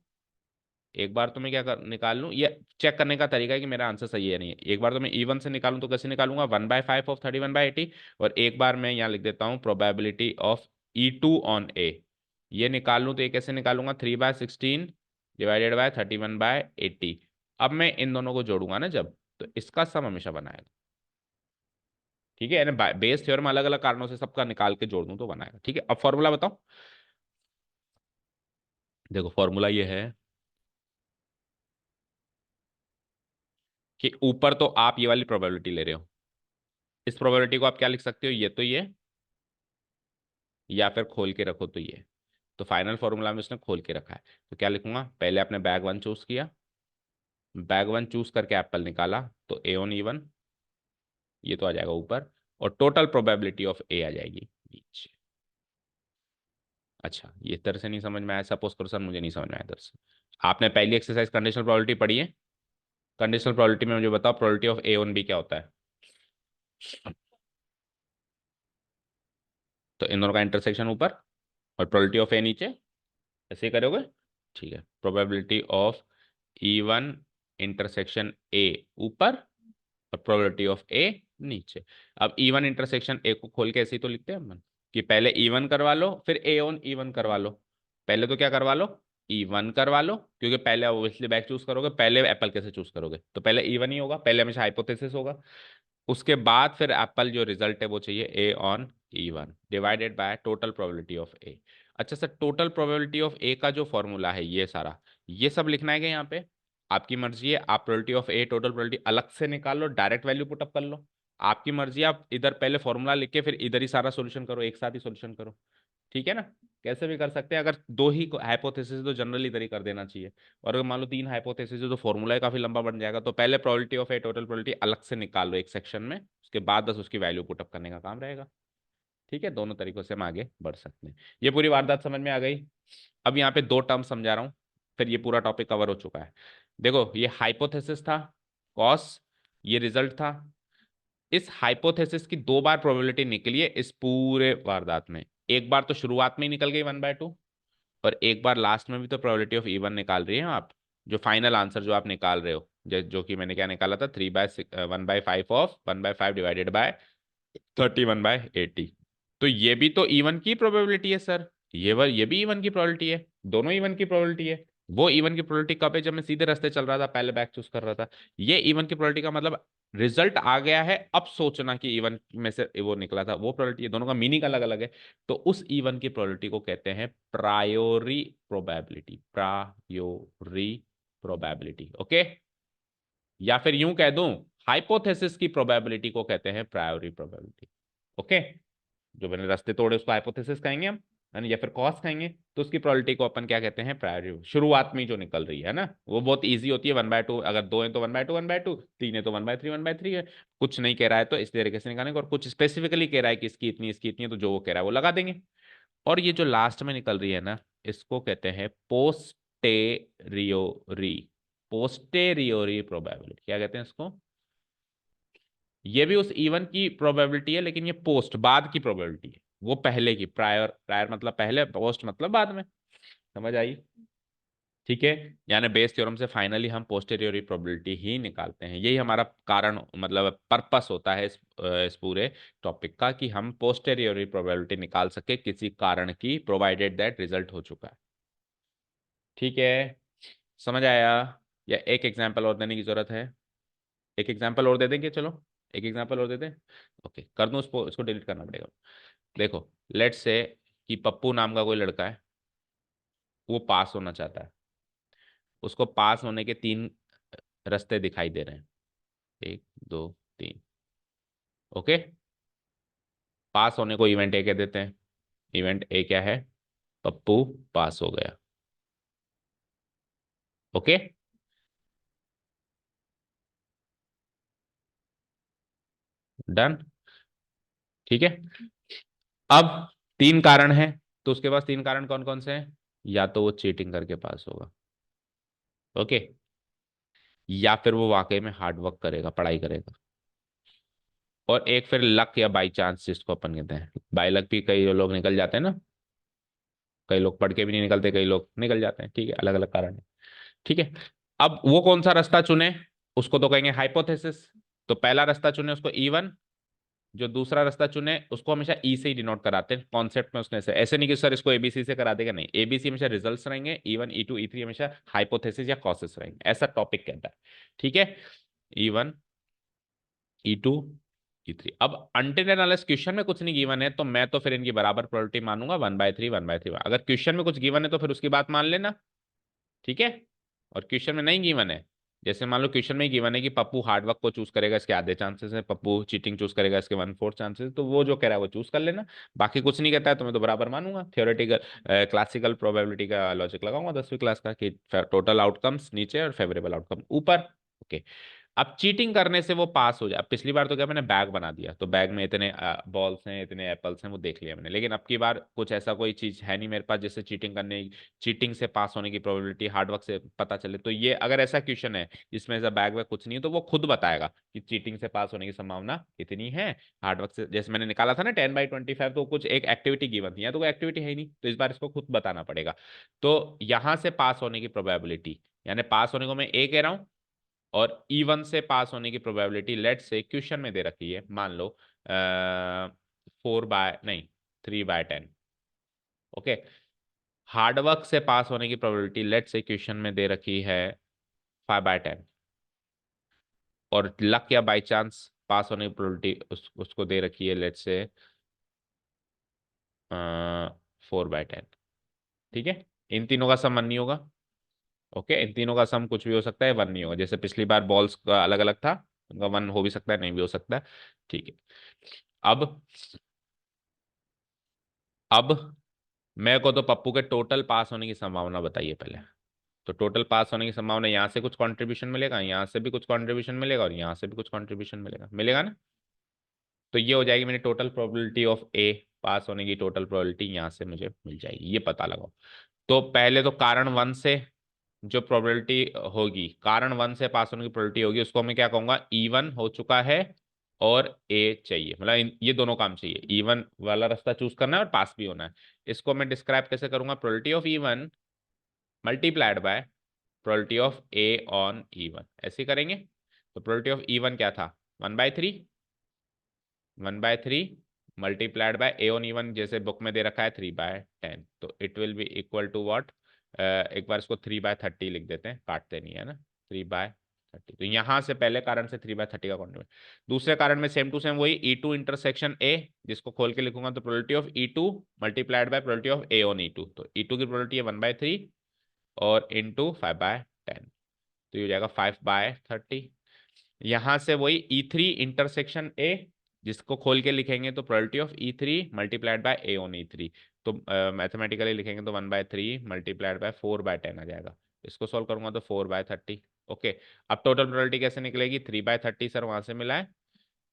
एक बार तो मैं निकाल लूं, ये चेक करने का तरीका है कि मेरा आंसर सही है नहीं है। एक बार तो मैं E1 से निकालूं तो कैसे निकालूंगा, 1/5 ऑफ 31/80, और एक बार मैं यहाँ लिख देता हूँ प्रोबेबिलिटी ऑफ E2 ऑन ए, ये निकाल लूं तो ये कैसे निकालूंगा, 3/16 डिवाइडेड बाय 31/80। अब मैं इन दोनों को जोड़ूंगा ना जब, तो इसका सम हमेशा बनाएगा। ठीक है, यानी बेस थ्योरम अलग अलग कारणों से सबका निकाल के जोड़ दूं तो बनाएगा। ठीक है, अब फॉर्मूला बताओ। देखो फॉर्मूला ये है कि ऊपर तो आप ये वाली प्रोबेबिलिटी ले रहे हो, इस प्रोबेबिलिटी को आप क्या लिख सकते हो, ये तो ये, या फिर खोल के रखो तो ये। तो फाइनल फॉर्मूला में उसने खोल के रखा है, तो क्या लिखूंगा, पहले आपने बैग वन चूज किया, बैग वन चूज करके एप्पल निकाला, तो A1 E1 ये तो आ जाएगा ऊपर, और टोटल प्रोबेबिलिटी ऑफ ए आ जाएगी नीचे। अच्छा, ये तरह से नहीं समझ में आया, सपोज करो सर मुझे नहीं समझ में आया तरह से। आपने पहली एक्सरसाइज कंडीशनल प्रोबेबिलिटी पढ़ी है, कंडीशनल प्रोबेबिलिटी में मुझे बताओ प्रोबेबिलिटी ऑफ A1B क्या होता है। तो इन दोनों का इंटरसेक्शन ऊपर और प्रोबेबिलिटी ऑफ ए नीचे, ऐसे ही करोगे। ठीक है, probability of E1 intersection A ऊपर और प्रोबेबिलिटी ऑफ ए नीचे। अब E1 इंटरसेक्शन ए को खोल के ऐसे ही तो लिखते हैं हम कि पहले E1 करवा लो फिर A1 E1 करवा लो। पहले तो क्या करवा लो, E1 करवा लो, क्योंकि पहले ऑब्वियसली बैक चूज करोगे, पहले एप्पल कैसे चूज करोगे, तो पहले E1 ही होगा, पहले हमेशा हाइपोथेसिस होगा। उसके बाद फिर एप्पल जो रिजल्ट है वो चाहिए A/E1 divided by total probability of A. अच्छा sir, total probability of A का जो फॉर्मूला है ये सारा, ये सब लिखना है क्या यहाँ पे, आपकी मर्जी है, आप probability of A total probability अलग से निकाल लो, डायरेक्ट वैल्यू पुटअप कर लो, आपकी मर्जी है, आप इधर पहले फॉर्मूला लिख के फिर इधर ही सारा सोल्यूशन करो, एक साथ ही सोल्यूशन करो। ठीक है ना, कैसे भी कर सकते हैं, अगर दो ही हाइपोथेसिस तो जनरली इधर ही कर देना चाहिए, और अगर मान लो तीन हाइपोथेसिस है तो फॉर्मूला ही काफी लंबा बन जाएगा, तो पहले probability of A total probability अलग से निकाल लो एक सेक्शन में, उसके बाद बस उसकी वैल्यू पुटअप करने का काम रहेगा। ठीक है, दोनों तरीकों से हम आगे बढ़ सकते हैं। ये पूरी वारदात समझ में आ गई। अब यहाँ पे दो टर्म समझा रहा हूँ, फिर ये पूरा टॉपिक कवर हो चुका है। देखो ये हाइपोथेसिस था, कॉस, ये रिजल्ट था। इस हाइपोथेसिस की दो बार प्रोबेबिलिटी निकली है इस पूरे वारदात में, एक बार तो शुरुआत में ही निकल गई 1/2, और एक बार लास्ट में भी तो प्रोबेबिलिटी ऑफ E1 निकाल रही है आप, जो फाइनल आंसर जो आप निकाल रहे हो, जो कि मैंने क्या निकाला था, 1/5 ऑफ 1/5 डिवाइडेड बाय 31/80। तो ये भी तो E1 की प्रोबेबिलिटी है सर, ये भी E1 की प्रोबेबिलिटी है, दोनों E1 की प्रोबेबिलिटी है। वो E1 की प्रोबेबिलिटी कब है, जब मैं सीधे रास्ते चल रहा था, पहले बैक चूज कर रहा था। ये E1 की प्रोबेबिलिटी का मतलब रिजल्ट आ गया है, अब सोचना कि E1 में से वो निकला था, वो प्रोबेबिलिटी है, दोनों का मीनिंग अलग अलग है। तो उस E1 की प्रोबेबिलिटी को कहते हैं प्रायोरी प्रोबेबिलिटी, प्रायोरी प्रोबेबिलिटी, ओके। या फिर यूं कह दूं, हाइपोथेसिस की प्रोबेबिलिटी को कहते हैं प्रायोरी प्रोबेबिलिटी, ओके। जो मैंने रास्ते तोड़े उसको हाइपोथेसिस कहेंगे हम, है ना, या फिर कॉस कहेंगे, तो उसकी प्रोबेबिलिटी को अपन क्या कहते हैं, प्रायोरी, शुरुआत में ही जो निकल रही है ना, वो बहुत इजी होती है, 1/2, अगर दो है तो 1/2 तीन है तो 1/3 है, कुछ नहीं कह रहा है तो इस तरीके से निकालेंगे, और कुछ स्पेसिफिकली कह रहा है कि इसकी इतनी है, तो जो वो कह रहा है वो लगा देंगे। और ये जो लास्ट में निकल रही है ना, इसको कहते हैं पोस्टेरियोरी, पोस्टेरियोरी प्रोबेबिलिटी, क्या कहते हैं इसको, ये भी उस E1 की प्रोबेबिलिटी है, लेकिन ये पोस्ट बाद की प्रोबेबिलिटी है, वो पहले की, प्रायर, प्रायर मतलब पहले, पोस्ट मतलब बाद में। समझ आई। ठीक है, यानी बेस थ्योरम से फाइनली हम पोस्टेरियोरी प्रोबेबिलिटी ही निकालते हैं, यही हमारा कारण मतलब पर्पस होता है इस पूरे टॉपिक का, कि हम पोस्टेरियोरी प्रोबेबिलिटी निकाल सके किसी कारण की, प्रोवाइडेड दैट रिजल्ट हो चुका है। ठीक है, समझ आया, या एक एग्जाम्पल और देने की जरूरत है, एक एग्जाम्पल और दे देंगे, चलो एक एग्जाम्पल और दे दें। ओके, कर दूं उसको, इसको डिलीट करना पड़ेगा। देखो, लेट्स से कि पप्पू नाम का कोई लड़का है, वो पास होना चाहता है, उसको पास होने के तीन रास्ते दिखाई दे रहे हैं, एक दो तीन, ओके। पास होने को इवेंट ए कह देते हैं, इवेंट ए क्या है? पप्पू पास हो गया। ओके। डन। ठीक है। अब तीन कारण है, तो उसके पास तीन कारण कौन कौन से हैं? या तो वो चीटिंग करके पास होगा, ओके, या फिर वो वाकई में हार्ड वर्क करेगा, पढ़ाई करेगा, और एक फिर लक या बाई चांस जिसको अपन कहते हैं। बाई लक भी कई लोग निकल जाते हैं ना, कई लोग पढ़ के भी नहीं निकलते, कई लोग निकल जाते हैं, ठीक है, अलग अलग कारण है। ठीक है। अब वो कौन सा रास्ता चुने, उसको तो कहेंगे हाइपोथेसिस। तो पहला रास्ता चुने उसको E1, जो दूसरा रास्ता चुने उसको हमेशा ई से ही डिनोट कराते हैं कॉन्सेप्ट में। उसने ऐसे ऐसे नहीं कि सर इसको एबीसी से करा देगा, नहीं, एबीसी हमेशा रिजल्ट्स रहेंगे, E1 E2 E3 हमेशा हाइपोथेसिस या कॉसेस रहेंगे, ऐसा टॉपिक कहता है। ठीक है। E1 E2 E3। अब अनटिल एंड अनलेस क्वेश्चन में कुछ नहीं गिवन है तो मैं तो फिर इनकी बराबर प्रोबेबिलिटी मानूंगा 1/3 1/3। अगर क्वेश्चन में कुछ गिवन है तो फिर उसकी बात मान लेना, ठीक है। और क्वेश्चन में नहीं गिवन है, जैसे मान लो क्वेश्चन में गिवन है कि पप्पू हार्डवर्क को चूज करेगा, इसके आधे चांसेस है, पप्पू चीटिंग चूज करेगा, इसके 1/4 चांसेस, तो वो जो कह रहा है वो चूज कर लेना। बाकी कुछ नहीं कहता है तो मैं तो बराबर मानूंगा। थियोरेटिकल क्लासिकल प्रोबेबिलिटी का लॉजिक लगाऊंगा 10वीं क्लास का, कि टोटल आउटकम्स नीचे और फेवरेबल आउटकम ऊपर। ओके। अब चीटिंग करने से वो पास हो जाए। अब पिछली बार तो क्या मैंने बैग बना दिया, तो बैग में इतने बॉल्स हैं, इतने एप्पल्स हैं, वो देख लिया मैंने, लेकिन अब की बार कुछ ऐसा कोई चीज है नहीं मेरे पास जिससे चीटिंग से पास होने की प्रोबेबिलिटी हार्डवर्क से पता चले। तो ये अगर ऐसा क्वेश्चन है जिसमें ऐसा बैग वैग कुछ नहीं है, तो वो खुद बताएगा कि चीटिंग से पास होने की संभावना इतनी है। हार्डवर्क से जैसे मैंने निकाला था ना 10/25, तो कुछ एक एक्टिविटी गिवन थी, या तो कोई एक्टिविटी है ही नहीं, तो इस बार इसको खुद बताना पड़ेगा। तो यहां से पास होने की प्रोबेबिलिटी, यानी पास होने को मैं ए कह रहा हूं, और E1 से पास होने की प्रोबेबिलिटी लेट से क्वेश्चन में दे रखी है, मान लो 4 बाय नहीं 3/10। ओके। हार्डवर्क से पास होने की प्रोबेबिलिटी लेट से क्वेश्चन में दे रखी है 5/10, और लक या बाई चांस पास होने की प्रोबेबिलिटी उसको दे रखी है लेट से 4/10। ठीक है। इन तीनों का सम 1 नहीं होगा। ओके, इन तीनों का सम कुछ भी हो सकता है, 1 नहीं होगा। जैसे पिछली बार बॉल्स का अलग अलग था, उनका 1 हो भी सकता है, नहीं भी हो सकता है। ठीक है। अब अब मेरे को तो पप्पू के टोटल पास होने की संभावना बताइए पहले। तो टोटल पास होने की संभावना, यहाँ से कुछ कंट्रीब्यूशन मिलेगा, यहाँ से भी कुछ कंट्रीब्यूशन मिलेगा, और यहाँ से भी कुछ कंट्रीब्यूशन मिलेगा, मिलेगा ना। तो ये हो जाएगी मेरी टोटल प्रोबेबिलिटी ऑफ ए पास होने की, टोटल प्रोबेबिलिटी यहाँ से मुझे मिल जाएगी, ये पता लगाओ। तो पहले तो कारण 1 से जो प्रोबेबिलिटी होगी, कारण 1 से पास होने की प्रोबेबिलिटी होगी, उसको मैं क्या कहूंगा, E1 हो चुका है और ए चाहिए, मतलब ये दोनों काम चाहिए, E1 वाला रास्ता चूज करना है और पास भी होना है। इसको मैं डिस्क्राइब कैसे करूंगा, probability of E1 multiplied by probability of A on E1, ऐसे ही करेंगे। तो प्रोबेबिलिटी ऑफ E1 क्या था, 1/3, 1/3 multiplied by A on E1, जैसे बुक में दे रखा है 3/10, तो it will be equal to what, एक बार इसको 3/30 लिख देते हैं, काटते नहीं है ना, 3/30। तो यहां से पहले कारण से 3/30 का कॉन्ट्रीब्यूट। दूसरे कारण में सेम टू सेम वही E2 इंटरसेक्शन ए, जिसको खोल के लिखूंगा, तो probability of E2 multiplied by probability of A on E2, तो E2 की प्रोबेबिलिटी है 1/3 और इंटू 5/10, तो ये हो जाएगा 5/30। यहां से वही E3 इंटरसेक्शन ए, जिसको खोल के लिखेंगे तो probability of E3 multiplied by A on E3, तो मैथमेटिकली लिखेंगे तो 1/3 मल्टीप्लाइड बाय 4/10 आ जाएगा। इसको सॉल्व करूंगा तो 4/30। ओके। अब टोटल प्रोबेबिलिटी कैसे निकलेगी, 3/30 सर वहां से मिला है,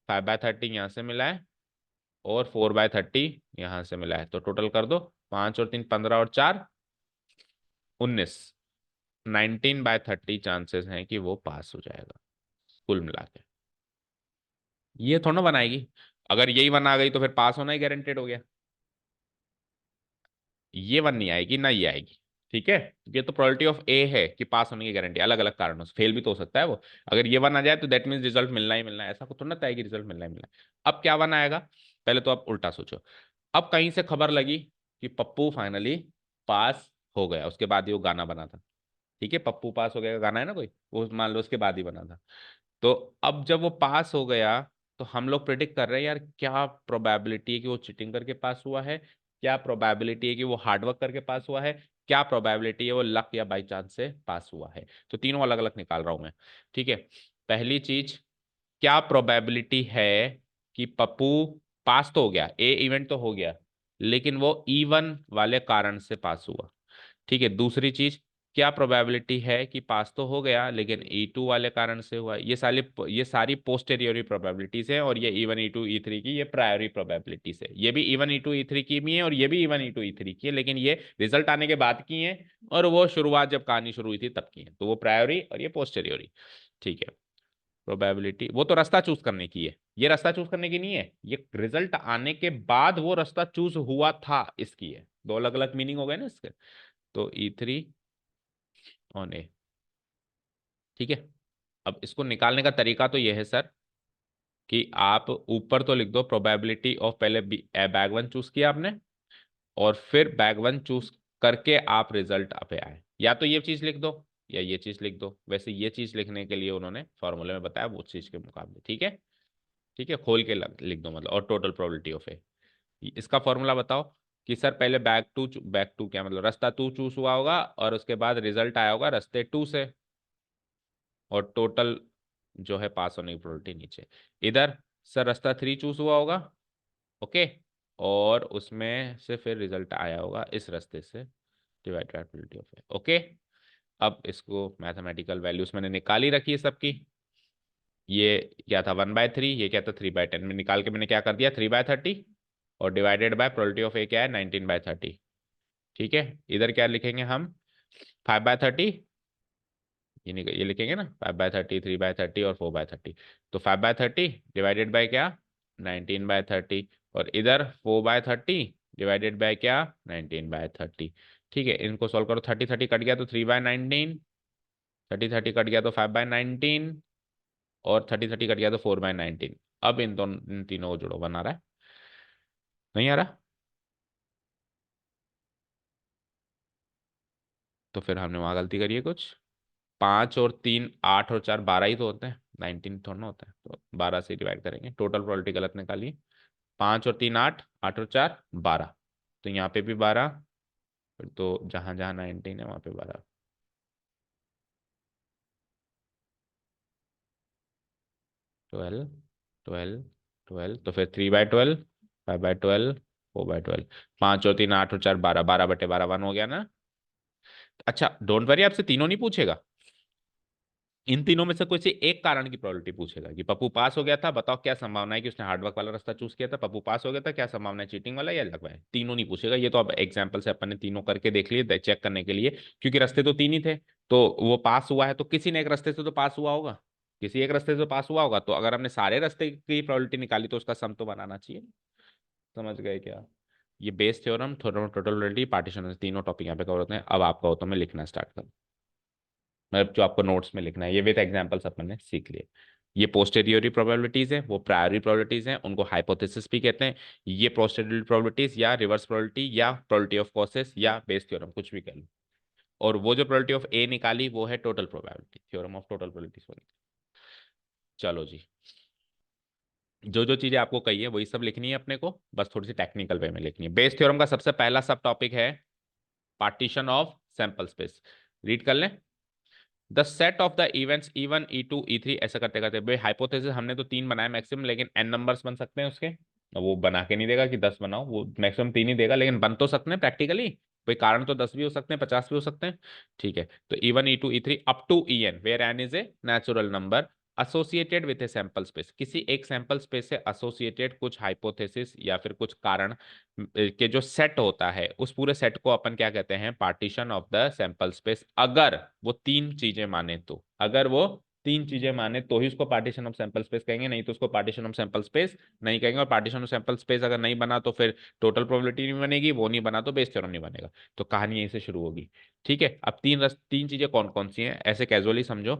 5/30 यहाँ से मिला है, और 4/30 यहाँ से मिला है, तो टोटल कर दो, 5 और 3 15 और 4 19, 19/30 चांसेस हैं कि वो पास हो जाएगा कुल मिला के। ये थोड़ा ना बनाएगी, अगर यही 1 आ गई तो फिर पास होना ही गारंटेड हो गया। ये 1 नहीं आएगी ना ये आएगी, ठीक है। ये तो प्रोबेबिलिटी ऑफ ए है कि पास होने की गारंटी, अलग अलग कारणों से फेल भी तो हो सकता है वो। अगर ये 1 आ जाए तो दैट मीन्स रिजल्ट मिलना ही मिलना है, ऐसा कुछ थोड़ा ना है कि रिजल्ट मिलना ही मिलना है। अब क्या 1 आएगा, पहले तो आप उल्टा सोचो। अब कहीं से खबर लगी कि पप्पू फाइनली पास हो गया, उसके बाद ही वो गाना बना था। ठीक है, पप्पू पास हो गया गाना है ना कोई, वो मान लो उसके बाद ही बना था। तो अब जब वो पास हो गया, तो हम लोग प्रिडिक्ट कर रहे हैं यार क्या प्रोबेबिलिटी है कि वो चीटिंग करके पास हुआ है, क्या प्रोबेबिलिटी है कि वो हार्डवर्क करके पास हुआ है, क्या प्रोबेबिलिटी है वो लक या बाई चांस से पास हुआ है। तो तीनों अलग अलग निकाल रहा हूं मैं। ठीक है। पहली चीज, क्या प्रोबेबिलिटी है कि पप्पू पास तो हो गया, ए इवेंट तो हो गया, लेकिन वो E1 वाले कारण से पास हुआ। ठीक है, दूसरी चीज, क्या प्रोबेबिलिटी है कि पास तो हो गया लेकिन E2 वाले कारण से हुआ। ये सारी पोस्टेरियरी प्रोबेबिलिटीज है, और ये E1 E2 E3 की ये प्रायोरी प्रोबेबिलिटीज है। ये भी E1 E2 E3 की भी है, और ये भी E1 E2 E3 की है, लेकिन ये रिजल्ट आने के बाद की है, और वो शुरुआत जब कहानी शुरू हुई थी तब की है। तो वो प्रायोरी और ये पोस्टेरियरी। ठीक है, प्रोबेबिलिटी वो तो रास्ता चूज करने की है, ये रास्ता चूज करने की नहीं है, ये रिजल्ट आने के बाद वो रास्ता चूज हुआ था इसकी है। दो अलग अलग मीनिंग हो गए ना इसके। तो E3 ऑन ए। ठीक है, अब इसको निकालने का तरीका तो ये है सर कि आप ऊपर तो लिख दो प्रोबेबिलिटी ऑफ, पहले बैग वन चूज किया आपने, और फिर बैग वन चूज करके आप रिजल्ट पे आए, या तो ये चीज लिख दो या ये चीज लिख दो। वैसे ये चीज लिखने के लिए उन्होंने फॉर्मूले में बताया वो चीज के मुकाबले। ठीक है, ठीक है, खोल के लिख दो मतलब, और टोटल प्रोबेबिलिटी ऑफ ए। इसका फॉर्मूला बताओ कि सर पहले बैग टू क्या मतलब, रास्ता टू चूज हुआ होगा और उसके बाद रिजल्ट आया होगा रास्ते टू से, और टोटल जो है पास होने की प्रोबेबिलिटी नीचे। इधर सर रास्ता थ्री चूज हुआ होगा, ओके, और उसमें से फिर रिजल्ट आया होगा इस रास्ते से, divide by probability of A. Okay, अब इसको मैथमेटिकल वैल्यूज मैंने निकाल ही रखी है सबकी। ये क्या था 1/3, ये क्या था 3/10 में निकाल के मैंने क्या कर दिया 3/30, और डिवाइडेड बाय प्रोबेबिलिटी ऑफ ए क्या है 19/30। ठीक है, इधर क्या लिखेंगे हम 5/30, ये लिखेंगे ना 5/30, 3/30 और 4/30। तो 5/30 डिवाइडेड बाय क्या 19/30, और इधर 4/30 डिवाइडेड बाय क्या 19/30। ठीक है, इनको सॉल्व करो, 30 30 कट गया तो 3/19, 30 30 कट गया तो 5/19, और 30 30 कट गया तो 4/19। अब इन तीनों को जोड़ो, बना रहा है नहीं आ रहा? तो फिर हमने वहां गलती करी है कुछ। 5 और 3 8 और 4 12 ही तो होते हैं, 19 थोड़ा ना होता है, तो 12 से डिवाइड करेंगे। टोटल प्रोबेबिलिटी गलत निकाली, 5 और 3 8, 8 और 4 12, तो यहाँ पे भी 12, फिर तो जहां जहां 19 है वहां पे 12। 12 12 12, तो फिर 3/12, 5/12, 4/12, 5 और 3 8 और 4 12, 12/12 1 हो गया ना। अच्छा डोंट वरी, आपसे तीनों नहीं पूछेगा, इन तीनों में से कोई से एक कारण की प्रोबेबिलिटी पूछेगा कि पप्पू पास हो गया था, बताओ क्या संभावना है कि उसने हार्डवर्क वाला रास्ता चूज किया था। पप्पू पास हो गया था, क्या संभावना है चीटिंग वाला या लगवाए। तीनों नहीं पूछेगा, ये तो अब एग्जाम्पल से अपन ने तीनों करके देख लिए चेक करने के लिए, क्योंकि रास्ते तो तीन ही थे। तो वो पास हुआ है तो किसी ने एक रास्ते से तो पास हुआ होगा, किसी एक रास्ते से तो पास हुआ होगा, तो अगर हमने सारे रास्ते की प्रोबेबिलिटी निकाली तो उसका सम तो बनाना चाहिए। समझ गए क्या? ये Bayes theorem, total probability, partition, तीनों टॉपिक यहाँ पे कवर होते हैं। अब आपका हो तो मैं लिखना स्टार्ट करूँ, मतलब जो आपको नोट्स में लिखना है, ये विद एग्जांपल्स अपन ने सीख लिए। ये पोस्टेरियरी प्रोबेबिलिटीज है, वो प्रायोरी प्रोबेबिलिटीज हैं, उनको हाइपोथेसिस भी कहते हैं। ये पोस्टेरियरी प्रोबेबिलिटीज या रिवर्स प्रोबेबिलिटी या प्रोबेबिलिटी ऑफ कॉसेस या बेस थ्योरम, कुछ भी कह लो। और वो जो प्रोबेबिलिटी ऑफ ए निकाली वो है total probability, theorem of total probabilities. चलो जी, जो जो चीजें आपको कही है वही सब लिखनी है अपने को, बस थोड़ी सी टेक्निकल वे में लिखनी है। बेस थ्योरम का सबसे पहला सब टॉपिक है partition of sample space. Read कर लें। The set of the events E1 E2 E3, ऐसा करते करते भाई हाइपोथेसिस हमने तो तीन बनाए मैक्सिमम, लेकिन एन नंबर्स बन सकते हैं उसके। वो बना के नहीं देगा कि 10 बनाओ, वो मैक्सिमम तीन ही देगा, लेकिन बन तो सकते हैं प्रैक्टिकली। भाई कारण तो 10 भी हो सकते हैं, 50 भी हो सकते हैं। ठीक है, तो E1 E2 E3 up to En, where n is a natural number associated with a sample space. किसी एक सैंपल स्पेस से एसोसिएटेड कुछ हाइपोथेसिस या फिर कुछ कारण के जो सेट होता है, उस पूरे सेट को अपन क्या कहते हैं partition of the sample space. अगर वो तीन चीजें माने तो, अगर वो तीन चीजें माने तो ही उसको पार्टीशन ऑफ सैंपल स्पेस कहेंगे, नहीं तो उसको पार्टीशन ऑफ सैंपल स्पेस नहीं कहेंगे। और पार्टीशन ऑफ सैंपल स्पेस अगर नहीं बना तो फिर टोटल प्रोबेबिलिटी नहीं बनेगी, वो नहीं बना तो बेस थ्योरम नहीं बनेगा। तो कहानी यहीं से शुरू होगी। ठीक है, अब तीन चीजें कौन कौन सी हैं ऐसे कैजुअली समझो।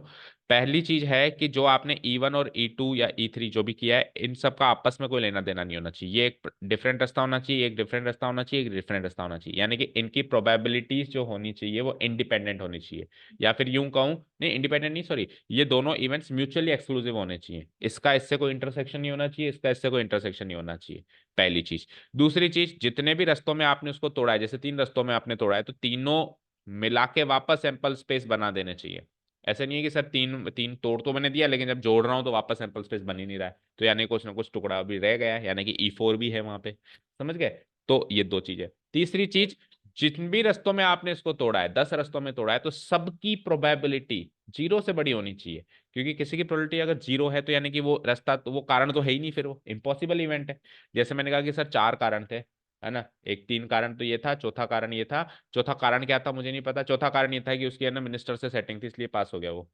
पहली चीज है कि जो आपने E1 और E2 या E3 जो भी किया है, इन सब का आपस में कोई लेना देना नहीं होना चाहिए। ये एक डिफरेंट रास्ता होना चाहिए, एक डिफरेंट रास्ता होना चाहिए, एक डिफरेंट रास्ता होना चाहिए, यानी कि इनकी प्रोबेबिलिटीज जो होनी चाहिए वो इंडिपेंडेंट होनी चाहिए। या फिर यूं कहूं, नहीं इंडिपेंडेंट नहीं, सॉरी, ये दोनों इवेंट्स म्यूचुअली एक्सक्लूसिव होने चाहिए। इसका इससे कोई इंटरसेक्शन नहीं होना चाहिए, इसका इससे कोई इंटरसेक्शन नहीं होना चाहिए। पहली चीज। दूसरी चीज, जितने भी रास्तों में आपने उसको तोड़ा है, जैसे तीन रास्तों में आपने तोड़ा है, तो तीनों मिला के वापस सैंपल स्पेस बना देने चाहिए। ऐसे नहीं है कि सर तीन तीन तोड़ तो मैंने दिया, लेकिन जब जोड़ रहा हूं तो वापस सैंपल स्पेस बन ही नहीं रहा है, तो यानी कुछ ना कुछ टुकड़ा भी रह गया है, यानी कि E4 भी है वहां पे। समझ गए? तो ये दो चीजें। तीसरी चीज, जितने भी रस्तों में आपने इसको तोड़ा है, 10 रस्तों में तोड़ा है, तो सबकी प्रोबेबिलिटी जीरो से बड़ी होनी चाहिए। क्योंकि किसी की प्रोबेबिलिटी अगर जीरो है तो यानी कि वो रास्ता, तो वो कारण तो है ही नहीं, फिर वो इम्पॉसिबल इवेंट है। जैसे मैंने कहा कि सर 4 कारण थे, है ना, एक 3 कारण तो ये था, चौथा कारण ये था। चौथा कारण क्या था मुझे नहीं पता। चौथा कारण ये था कि उसकी है ना मिनिस्टर से सेटिंग थी, इसलिए पास हो गया वो।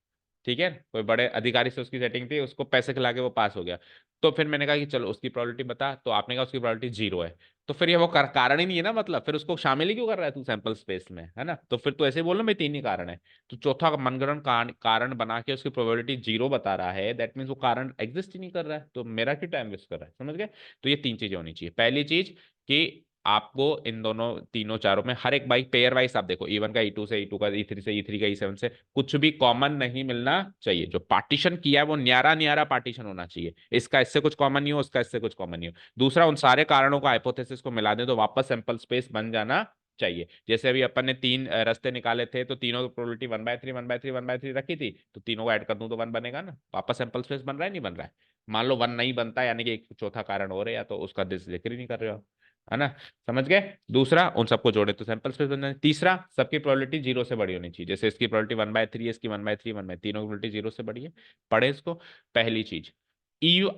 ठीक है, कोई बड़े अधिकारी से उसकी सेटिंग थी, उसको पैसे खिला के वो पास हो गया। तो फिर मैंने कहा कि चलो उसकी प्रोबेबिलिटी बता, तो आपने कहा उसकी प्रोबेबिलिटी जीरो है। तो फिर ये वो कारण ही नहीं है ना, मतलब फिर उसको शामिल ही क्यों कर रहा है तू सैंपल स्पेस में, है ना। तो फिर तो ऐसे ही बोल लो मैं 3 ही कारण है। तो चौथा मनगढ़ंत कारण बना के उसकी प्रोबेबिलिटी जीरो बता रहा है, दैट मीन्स वो कारण एग्जिस्ट ही नहीं कर रहा है, तो मेरा क्यों टाइम वेस्ट कर रहा है, समझ गए। तो ये 3 चीजें होनी चाहिए। पहली चीज कि आपको इन दोनों तीनों चारों में हर एक बाइक पेयर वाइज आप देखो, E1 का E2 से, E2 का E3 से, E3 का E7 से, कुछ भी कॉमन नहीं मिलना चाहिए। जो पार्टीशन किया है वो न्यारा न्यारा पार्टीशन होना चाहिए, इसका इससे कुछ कॉमन नहीं हो, उसका इससे कुछ कॉमन नहीं हो। दूसरा, उन सारे कारणों का हाइपोथेसिस को मिला दें तो वापस सैंपल स्पेस बन जाना चाहिए। जैसे अभी अपन ने 3 रास्ते निकाले थे, तो तीनों की प्रोबेबिलिटी 1/3 1/3 1/3 रखी थी, तो तीनों को ऐड कर दूं तो 1 बनेगा ना, वापस सैंपल स्पेस बन रहा है नहीं बन रहा है। मान लो 1 नहीं बनता, यानी कि एक चौथा कारण हो रहा है, या तो उसका जिक्र ही नहीं कर रहे हो, है ना। समझ गए। दूसरा, उन सबको जोड़े तो सैंपल स्पेस बन जाए। तीसरा, सबकी प्रोबेबिलिटी जीरो से बड़ी होनी चाहिए, जैसे इसकी प्रोबेबिलिटी 1/3 है, इसकी 1/3 1 तीनों की प्रोबेबिलिटी जीरो से बड़ी है। पढ़े इसको। पहली चीज,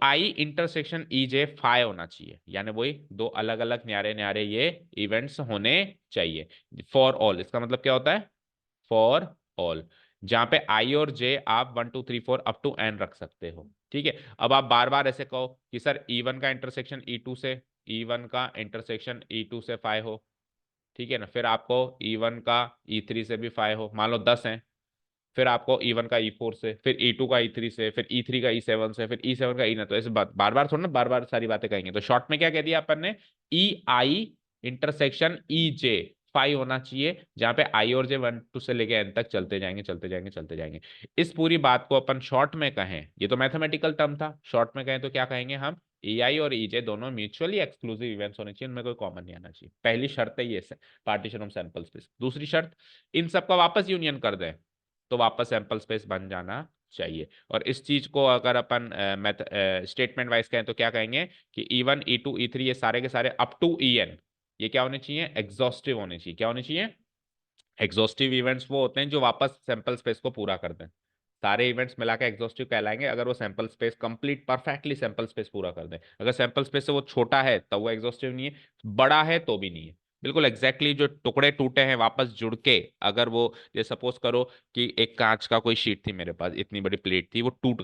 आई इंटरसेक्शन जे फाई होना चाहिए, यानी वही दो अलग अलग न्यारे न्यारे ये इवेंट्स होने चाहिए। फॉर ऑल, इसका मतलब क्या होता है, फॉर ऑल, जहां पे आई और जे आप 1 2 3 4 अप टू एन रख सकते हो। ठीक है, अब आप बार बार ऐसे कहो कि सर E1 का इंटरसेक्शन E2 से, E1 का इंटरसेक्शन E2 से फाइव हो, ठीक है ना, फिर आपको E1 का E3 से भी फाइव हो, मान लो 10 है। फिर आपको E1 का E4 से, फिर E2 का E3 से, फिर E3 का E7 से, फिर E7 का E9, तो ऐसे बार बार थोड़ा ना बार बार सारी बातें कहेंगे। तो शॉर्ट में क्या कह दिया अपन ने, EI इंटरसेक्शन EJ फाइव होना चाहिए, जहां पे आई और जे 1 2 से लेके एन तक चलते जाएंगे चलते जाएंगे चलते जाएंगे। इस पूरी बात को अपन शॉर्ट में कहें, ये तो मैथमेटिकल टर्म था, शॉर्ट में कहें तो क्या कहेंगे हम, EI और EJ दोनों म्यूचुअली एक्सक्लूसिव इवेंट्स होने चाहिए, उनमें कोई कॉमन नहीं आना चाहिए। पहली शर्त है ये, पार्टीशन ऑफ सैंपल स्पेस। दूसरी शर्त, इन सबका वापस यूनियन कर दें तो वापस सैंपल स्पेस बन जाना चाहिए। और इस चीज को अगर अपन स्टेटमेंट वाइज कहें तो क्या कहेंगे कि E1 E2 E3 ये सारे के सारे अप टू EN, ये क्या होने चाहिए, एग्जॉस्टिव होने चाहिए। क्या होने चाहिए, एग्जॉस्टिव इवेंट्स वो होते हैं जो वापस सैंपल स्पेस को पूरा कर दें। सारे इवेंट्स मिला के एग्जॉस्टिव कहलाएंगे अगर वो sample space complete perfectly sample space पूरा कर दें। अगर सैंपल स्पेस से वो छोटा है तब वो एग्जॉस्टिव नहीं है, बड़ा है तो भी नहीं है। बिल्कुल एग्जैक्टली जो टुकड़े टूटे हैं वापस जुड़ के, अगर वो, ये सपोज करो कि एक कांच का कोई शीट थी मेरे पास, इतनी बड़ी प्लेट थी, वो टूट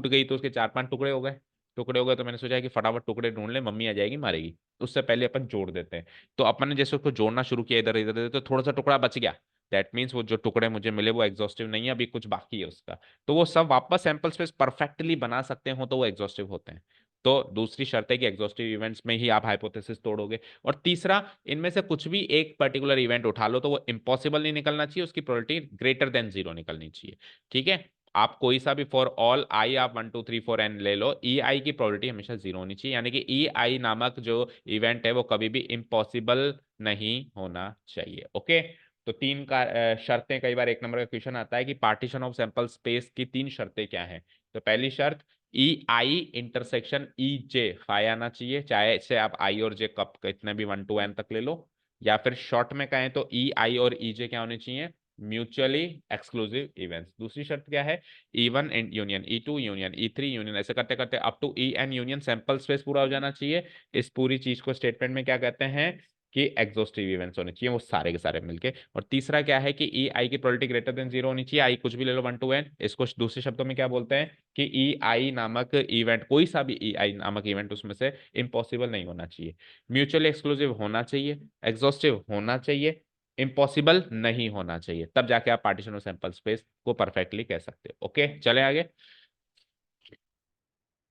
गई तो उसके 4 5 टुकड़े हो गए। टुकड़े हो गए तो मैंने सोचा कि फटाफट टुकड़े ढूंढ ले, मम्मी आ जाएगी मारेगी, उससे पहले अपन जोड़ देते हैं। तो अपन ने जैसे उसको जोड़ना शुरू किया इधर इधर इधर, तो थोड़ा सा टुकड़ा बच गया। दैट मीन्स वो जो टुकड़े मुझे मिले वो एग्जॉस्टिव नहीं है, अभी कुछ बाकी है उसका। तो वो सब वापस सैंपल स्पेस परफेक्टली बना सकते हो तो वो एग्जॉस्टिव होते हैं। तो दूसरी शर्त है कि एग्जॉस्टिव इवेंट्स में ही आप हाइपोथेसिस तोड़ोगे। और तीसरा, इनमें से कुछ भी एक पर्टिकुलर इवेंट उठा लो तो वो इम्पॉसिबल नहीं निकलना चाहिए, उसकी प्रोबेबिलिटी ग्रेटर देन जीरो निकलनी चाहिए। ठीक है, आप कोई सा भी फॉर ऑल आई आप 1 2 3 4 N ले लो, EI की प्रोबेबिलिटी हमेशा जीरो होनी चाहिए, यानी कि EI नामक जो इवेंट है वो कभी भी इम्पॉसिबल नहीं होना चाहिए। ओके। तो 3 का शर्तें, कई बार 1 नंबर का क्वेश्चन आता है कि पार्टीशन ऑफ सैंपल स्पेस की 3 शर्तें क्या हैं। तो पहली शर्त, EI इंटरसेक्शन EJ फाई आना चाहिए, चाहे इसे आप I और J कप कितने भी 1 to N तक ले लो। या फिर शॉर्ट में कहें तो EI और EJ क्या होने चाहिए, म्यूचुअली एक्सक्लूसिव इवेंट्स। दूसरी शर्त क्या है, E1 union E2 union E3 union, ऐसे करते करते up to EN union sample space पूरा हो जाना चाहिए। इस पूरी चीज को स्टेटमेंट में क्या कहते हैं कि एग्जॉस्टिव इवेंट्स होने चाहिए, वो सारे के सारे मिलके। और तीसरा क्या है कि EI की प्रोबेबिलिटी ग्रेटर देन जीरो होनी चाहिए, आई कुछ भी ले लो 1 to N। इसको दूसरे शब्दों में क्या बोलते हैं कि EI नामक इवेंट, कोई सा भी EI नामक इवेंट उसमें से इम्पॉसिबल नहीं होना चाहिए, म्यूचुअली एक्सक्लूसिव होना चाहिए, एग्जॉस्टिव होना चाहिए, इम्पॉसिबल नहीं होना चाहिए, तब जाके आप पार्टीशन ऑफ सैंपल स्पेस को परफेक्टली कह सकते हो। ओके, चले आगे।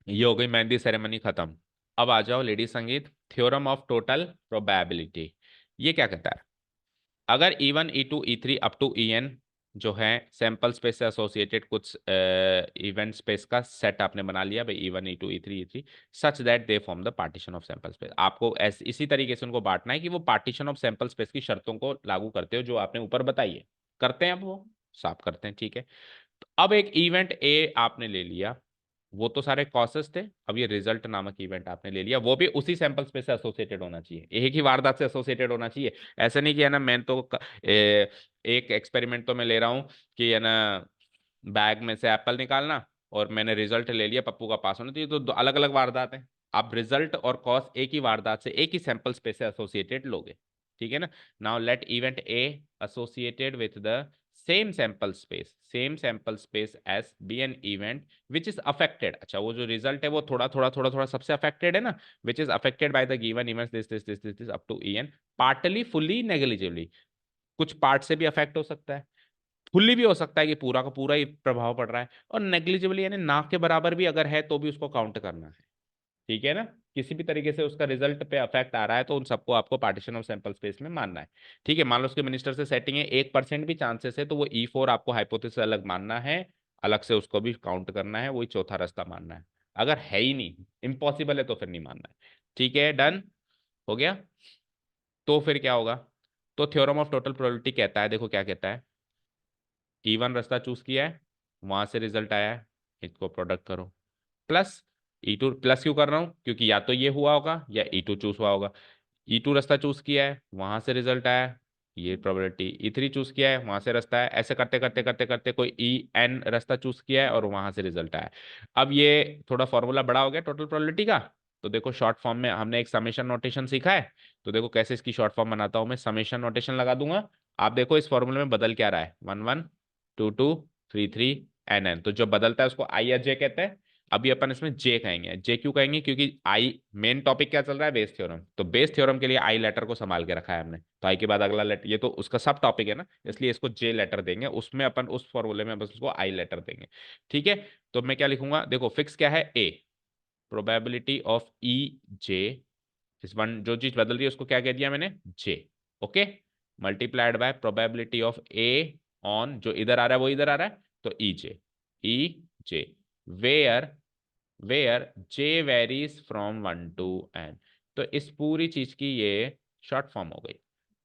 ये हो गई मेहंदी सेरेमनी खत्म। अब आ जाओ लेडी संगीत, थ्योरम ऑफ टोटल प्रोबेबिलिटी। ये क्या कहता है, अगर E1 E2 E3 up to EN जो है सैंपल स्पेस से एसोसिएटेड कुछ इवेंट स्पेस का सेट आपने बना लिया भाई, E1 E2 E3 E3, such that they form the partition of sample space. आपको इसी तरीके से उनको बांटना है कि वो पार्टीशन ऑफ सैंपल स्पेस की शर्तों को लागू करते हो जो आपने ऊपर बताई है। करते हैं अब वो साफ करते हैं, ठीक है। तो अब एक इवेंट ए आपने ले लिया, वो तो सारे कॉसेस थे, अब ये रिजल्ट नामक इवेंट आपने ले लिया, वो भी उसी सैंपल स्पेस से एसोसिएटेड होना चाहिए, एक ही वारदात से एसोसिएटेड होना चाहिए। ऐसा नहीं कि है ना मैं तो एक एक्सपेरिमेंट तो मैं ले रहा हूँ कि है ना बैग में से एप्पल निकालना और मैंने रिजल्ट ले लिया पप्पू का पास होना, तो ये तो दो अलग अलग वारदात है। आप रिजल्ट और कॉज एक ही वारदात से एक ही सैंपल स्पेस से एसोसिएटेड लोगे, ठीक है ना। Now let event A associated with the same sample space S be an event which is affected. अच्छा, वो जो रिजल्ट है वो थोड़ा थोड़ा थोड़ा थोड़ा सबसे अफेक्टेड है ना, which is affected by the given events this up to E N, partly fully negligibly. कुछ पार्ट से भी अफेक्ट हो सकता है, फुल्ली भी हो सकता है कि पूरा का पूरा ही प्रभाव पड़ रहा है, और नेग्लिजिबली यानी ना के बराबर भी अगर है तो भी उसको काउंट करना है, ठीक है ना। किसी भी तरीके से उसका रिजल्ट पे अफेक्ट आ रहा है तो उन सबको आपको पार्टीशन ऑफ सैंपल स्पेस में मानना है, ठीक है। मान लो उसके मिनिस्टर से सेटिंग है, 1% भी चांसेस है तो वो E4 आपको हाइपोथेसिस अलग मानना है, अलग से उसको भी काउंट करना है, वही चौथा रास्ता मानना है। अगर है ही नहीं, इम्पॉसिबल है, तो फिर नहीं मानना है, ठीक है। डन हो गया। तो फिर क्या होगा, तो थ्योरम ऑफ टोटल प्रोबेबिलिटी कहता है, देखो क्या कहता है, E1 रास्ता चूज किया है, वहां से रिजल्ट आया है, इसको प्रोडक्ट करो, प्लस E2, प्लस क्यों कर रहा हूं, क्योंकि या तो ये हुआ होगा या E2 चूज हुआ होगा। E2 रास्ता चूज किया है, वहां से रिजल्ट आया, ये प्रोबेबिलिटी। E3 चूज किया है, वहां से रास्ता है, ऐसे करते करते करते करते कोई EN रास्ता चूज किया है और वहां से रिजल्ट आया। अब ये थोड़ा फॉर्मूला बड़ा हो गया टोटल प्रोबेबिलिटी का, तो देखो शॉर्ट फॉर्म में हमने एक समेशन नोटेशन सीखा है, तो देखो कैसे इसकी शॉर्ट फॉर्म बनाता हूं मैं, समेशन नोटेशन लगा दूंगा। आप देखो इस फॉर्मूले में बदल क्या रहा है, 1 1 2 2 3 3 NN, तो जो बदलता है उसको आई या जे कहते हैं। अभी अपन इसमें जे कहेंगे, जे क्यों कहेंगे, क्योंकि आई मेन टॉपिक क्या चल रहा है, बेस थ्योरम, तो बेस थ्योरम के लिए आई लेटर को संभाल के रखा है हमने, तो आई के बाद अगला लेटर, ये तो उसका सब टॉपिक है ना, इसलिए इसको जे लेटर देंगे, उसमें अपन उस फॉर्मूले में बस उसको आई लेटर देंगे, ठीक है। तो मैं क्या लिखूंगा, देखो फिक्स क्या है, ए, प्रोबेबिलिटी ऑफ ई जे, इस वन जो चीज बदल रही है उसको क्या कह दिया मैंने, J, okay, multiplied by probability of A on, जो इधर आ रहा है वो इधर आ रहा है, तो E J where where J varies from 1 to n। तो इस पूरी चीज की ये शॉर्ट फॉर्म हो गई,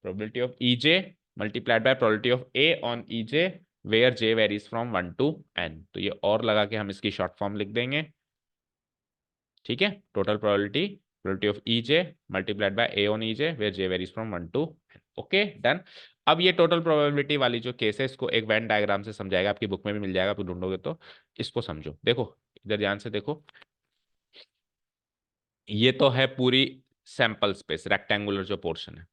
probability of E J multiplied by probability of A on E J where J varies from 1 to n। तो ये और लगा के हम इसकी शॉर्ट फॉर्म लिख देंगे, ठीक है। Total probability of E J multiplied by A on E J where J varies from 1 to n, okay done. अब ये टोटल प्रोबेबिलिटी वाली जो केस है इसको एक वेन डायग्राम से समझाएगा, आपकी बुक में भी मिल जाएगा, आप ढूंढोगे तो। इसको समझो, देखो इधर ध्यान से देखो, ये तो है पूरी सैंपल स्पेस, रेक्टेंगुलर जो पोर्शन है,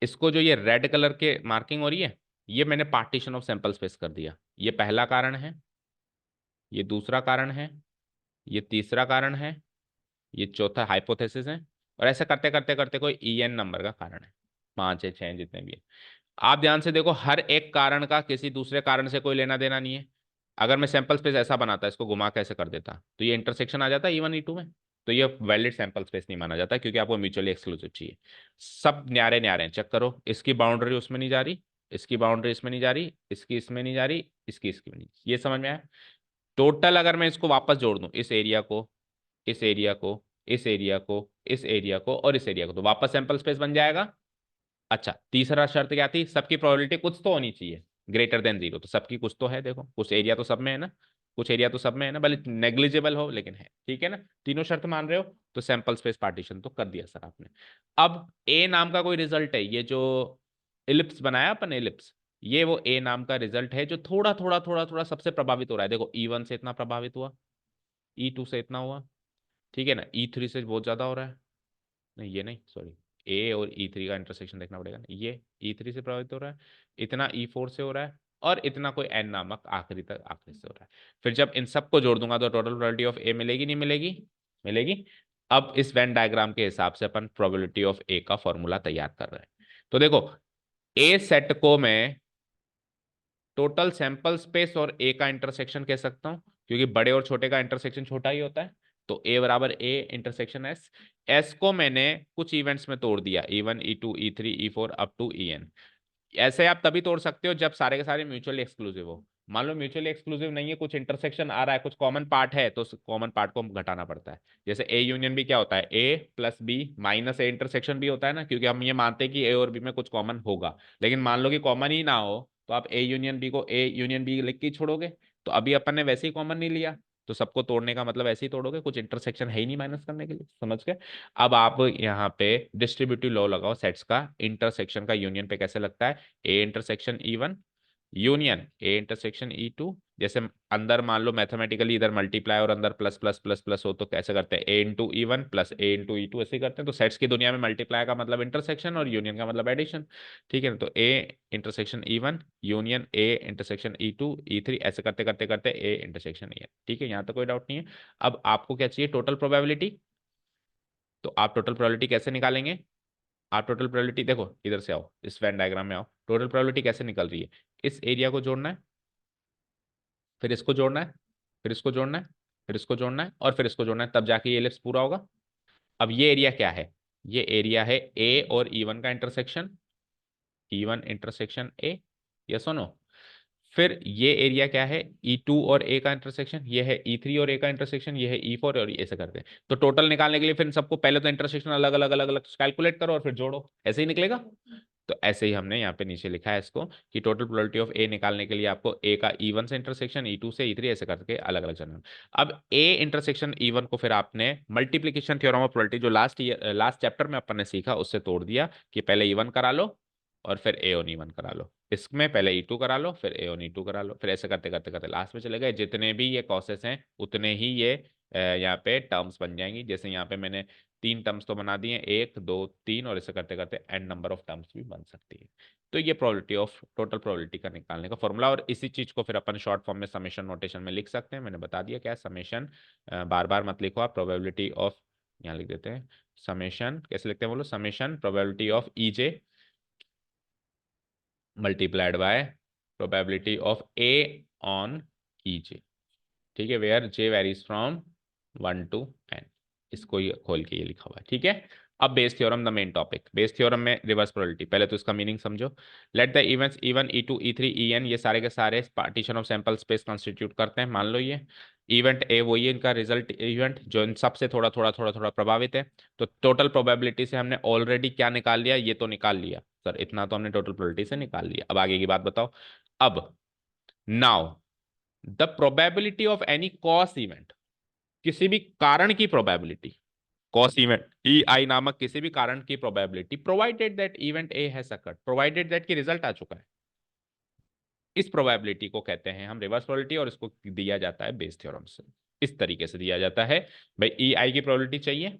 इसको जो ये रेड कलर के मार्किंग हो रही है, ये मैंने पार्टीशन ऑफ सैंपल स्पेस कर दिया। ये पहला कारण है, ये दूसरा कारण है, ये तीसरा कारण है, ये चौथा हाइपोथेसिस है, और ऐसा करते करते करते कोई EN नंबर का कारण है, 5 है 6 जितने भी है। आप ध्यान से देखो, हर एक कारण का किसी दूसरे कारण से कोई लेना देना नहीं है। अगर मैं सैंपल स्पेस ऐसा बनाता, इसको घुमा कैसे कर देता, तो ये इंटरसेक्शन आ जाता E1 E2 में, तो ये वैलिड सैंपल स्पेस नहीं माना जाता, क्योंकि आपको म्यूचुअली एक्सक्लूसिव चाहिए। सब न्यारे न्यारे हैं, चेक करो, इसकी बाउंड्री उसमें नहीं जा रही, इसकी बाउंड्री इसमें नहीं जा रही, इसकी इसमें नहीं जा रही, इसकी इसकी नहीं, ये समझ में आया। टोटल अगर मैं इसको वापस जोड़ दूं, इस एरिया को, इस एरिया को, इस एरिया को, इस एरिया को और इस एरिया को, तो वापस सैंपल स्पेस बन जाएगा। अच्छा, तीसरा शर्त क्या थी, सबकी प्रोबेबिलिटी कुछ तो होनी चाहिए ग्रेटर देन 0, तो सबकी कुछ तो है, देखो कुछ एरिया तो सब में है ना, कुछ एरिया तो सब में है ना, भले नेग्लिजिबल हो लेकिन है, ठीक है ना। तीनों शर्त मान रहे हो, तो सैंपल स्पेस पार्टीशन तो कर दिया सर आपने। अब ए नाम का कोई रिजल्ट है, ये जो इलिप्स बनाया अपन, इलिप्स, ये वो ए नाम का रिजल्ट है जो थोड़ा थोड़ा थोड़ा थोड़ा सबसे प्रभावित हो रहा है। देखो E1 से इतना प्रभावित हुआ, E2 से इतना हुआ, ठीक है ना, E3 से बहुत ज्यादा हो रहा है, नहीं ये नहीं, सॉरी, ए और E3 का इंटरसेक्शन देखना पड़ेगा ना, ये E3 से प्रभावित हो रहा है, इतना E4 से हो रहा है, और इतना कोई एन नामक आखिरी तक आखिरी से हो रहा है। फिर जब इन सबको जोड़ दूंगा तो टोटल प्रोबेबिलिटी ऑफ ए मिलेगी, नहीं मिलेगी, मिलेगी। अब इस वेन डायग्राम के हिसाब से अपन प्रोबेबिलिटी ऑफ ए का फॉर्मूला तैयार कर रहे हैं। तो देखो, ए सेट को मैं टोटल सैंपल स्पेस और ए का इंटरसेक्शन कह सकता हूं, क्योंकि बड़े और छोटे का इंटरसेक्शन छोटा ही होता है, तो ए बराबर ए इंटरसेक्शन एस। एस को मैंने कुछ इवेंट्स में तोड़ दिया, E1 E2 E3 E4 up to EN। ऐसे आप तभी तोड़ सकते हो जब सारे के सारे म्यूचुअली एक्सक्लूसिव हो। मान लो म्यूचुअली एक्सक्लूसिव नहीं है, कुछ इंटरसेक्शन आ रहा है, कुछ कॉमन पार्ट है, तो कॉमन पार्ट को घटाना पड़ता है। जैसे ए यूनियन बी क्या होता है, A plus B minus A intersection भी होता है ना, क्योंकि हम ये मानते हैं कि ए और बी में कुछ कॉमन होगा। लेकिन मान लो कि कॉमन ही ना हो, तो आप ए यूनियन बी को ए यूनियन बी लिख के ही छोड़ोगे, तो अभी अपन ने वैसे ही कॉमन नहीं लिया, तो सबको तोड़ने का मतलब ऐसे ही तोड़ोगे, कुछ इंटरसेक्शन है ही नहीं माइनस करने के लिए, समझ गए। अब आप यहाँ पे डिस्ट्रीब्यूटिव लॉ लगाओ सेट्स का, इंटरसेक्शन का यूनियन पे कैसे लगता है, A intersection E one union A intersection E two. जैसे अंदर मान लो मैथमेटिकली इधर मल्टीप्लाई और अंदर प्लस प्लस प्लस प्लस हो तो कैसे करते हैं, A into E one plus A into E two, ऐसे करते हैं। तो सेट्स की दुनिया में मल्टीप्लाई का मतलब इंटरसेक्शन और यूनियन का मतलब एडिशन, ठीक है ना। तो A intersection E one union A intersection E two E three, ऐसे करते करते करते ए इंटरसेक्शन ई एन, ठीक है, यहाँ तो कोई डाउट नहीं है। अब आपको क्या चाहिए, टोटल प्रोबेबिलिटी। तो आप टोटल प्रोबेबिलिटी कैसे निकालेंगे, आप टोटल प्रोबेबिलिटी देखो, इधर से आओ, इस वेन डायग्राम में आओ, टोटल प्रोबेबिलिटी कैसे निकल रही है, इस एरिया को जोड़ना है, फिर इसको जोड़ना है, फिर इसको जोड़ना है, फिर इसको जोड़ना है और फिर इसको जोड़ना है, तब जाके ये एलिप्स पूरा होगा। अब ये एरिया क्या है, ये एरिया है ए और ई वन का intersection, E one intersection A, ये सुनो। फिर ये एरिया क्या है, ई टू और ए का इंटरसेक्शन, ये है ई थ्री और ए का इंटरसेक्शन, ये है ई फोर और ऐसे करते हैं। तो टोटल निकालने के लिए फिर सबको पहले तो इंटरसेक्शन अलग अलग अलग अलग कैलकुलेट करो और फिर जोड़ो, ऐसे ही निकलेगा। तो ऐसे ही हमने यहाँ पे नीचे लिखा है इसको कि टोटल प्रोबेबिलिटी ऑफ ए निकालने के लिए आपको ए का ई वन से इंटरसेक्शन, ई टू से ई थ्री, ऐसे करके अलग अलग चलना। अब ए इंटरसेक्शन ई वन को फिर आपने मल्टीप्लीकेशन थ्योरम ऑफ प्रोबेबिलिटी जो लास्ट चैप्टर में अपन ने सीखा उससे तोड़ दिया कि पहले ई वन करा लो और फिर ए ऑन ई वन करा लो, इसमें पहले ई टू करा लो फिर ए ऑन ई टू करा लो, फिर ऐसे करते करते करते लास्ट में चले गए, जितने भी ये कॉसेस हैं उतने ही ये यहाँ पे टर्म्स बन जाएंगी। जैसे यहाँ पे मैंने तीन टर्म्स तो बना दिए, एक दो तीन, और ऐसे करते करते एन नंबर ऑफ टर्म्स भी बन सकती है। तो ये प्रोबेबिलिटी ऑफ टोटल प्रोबेबिलिटी का निकालने का फॉर्मूला, और इसी चीज को फिर अपन शॉर्ट फॉर्म में समेशन नोटेशन में लिख सकते हैं, मैंने बता दिया क्या समेशन, बार बार मत लिखो आप, प्रोबेबिलिटी ऑफ, यहाँ लिख देते हैं समेशन, कैसे लिखते हैं बोलो, summation probability of E J multiplied by probability of A on E J, ठीक है, where J varies from 1 to n, इसको ये खोल के ये लिखा हुआ है, ठीक है। अब Bayes theorem the main topic, Bayes theorem में रिवर्स प्रोबेबिलिटी, पहले तो इसका मीनिंग समझो। Let the events E one E two E three E N, ये सारे के सारे partition of sample space constitute करते हैं, मान लो ये इवेंट ए वही है इनका रिजल्ट इवेंट जो इन सबसे थोड़ा थोड़ा थोड़ा थोड़ा प्रभावित है। तो टोटल प्रोबेबिलिटी से हमने ऑलरेडी क्या निकाल लिया, ये तो निकाल लिया सर, इतना तो हमने टोटल प्रोबेबिलिटी से निकाल लिया। अब आगे की बात बताओ। अब now the probability of any cos event, किसी भी कारण की प्रोबेबिलिटी, कॉस इवेंट ई आई नामक किसी भी कारण की probability, provided that event A has occurred, provided that की रिजल्ट आ चुका है, इस प्रोबेबिलिटी को कहते हैं हम रिवर्स प्रोबेबिलिटी, और इसको दिया जाता है बेस थ्योरम से। इस तरीके से दिया जाता है, भाई ई आई की प्रोबेबिलिटी चाहिए,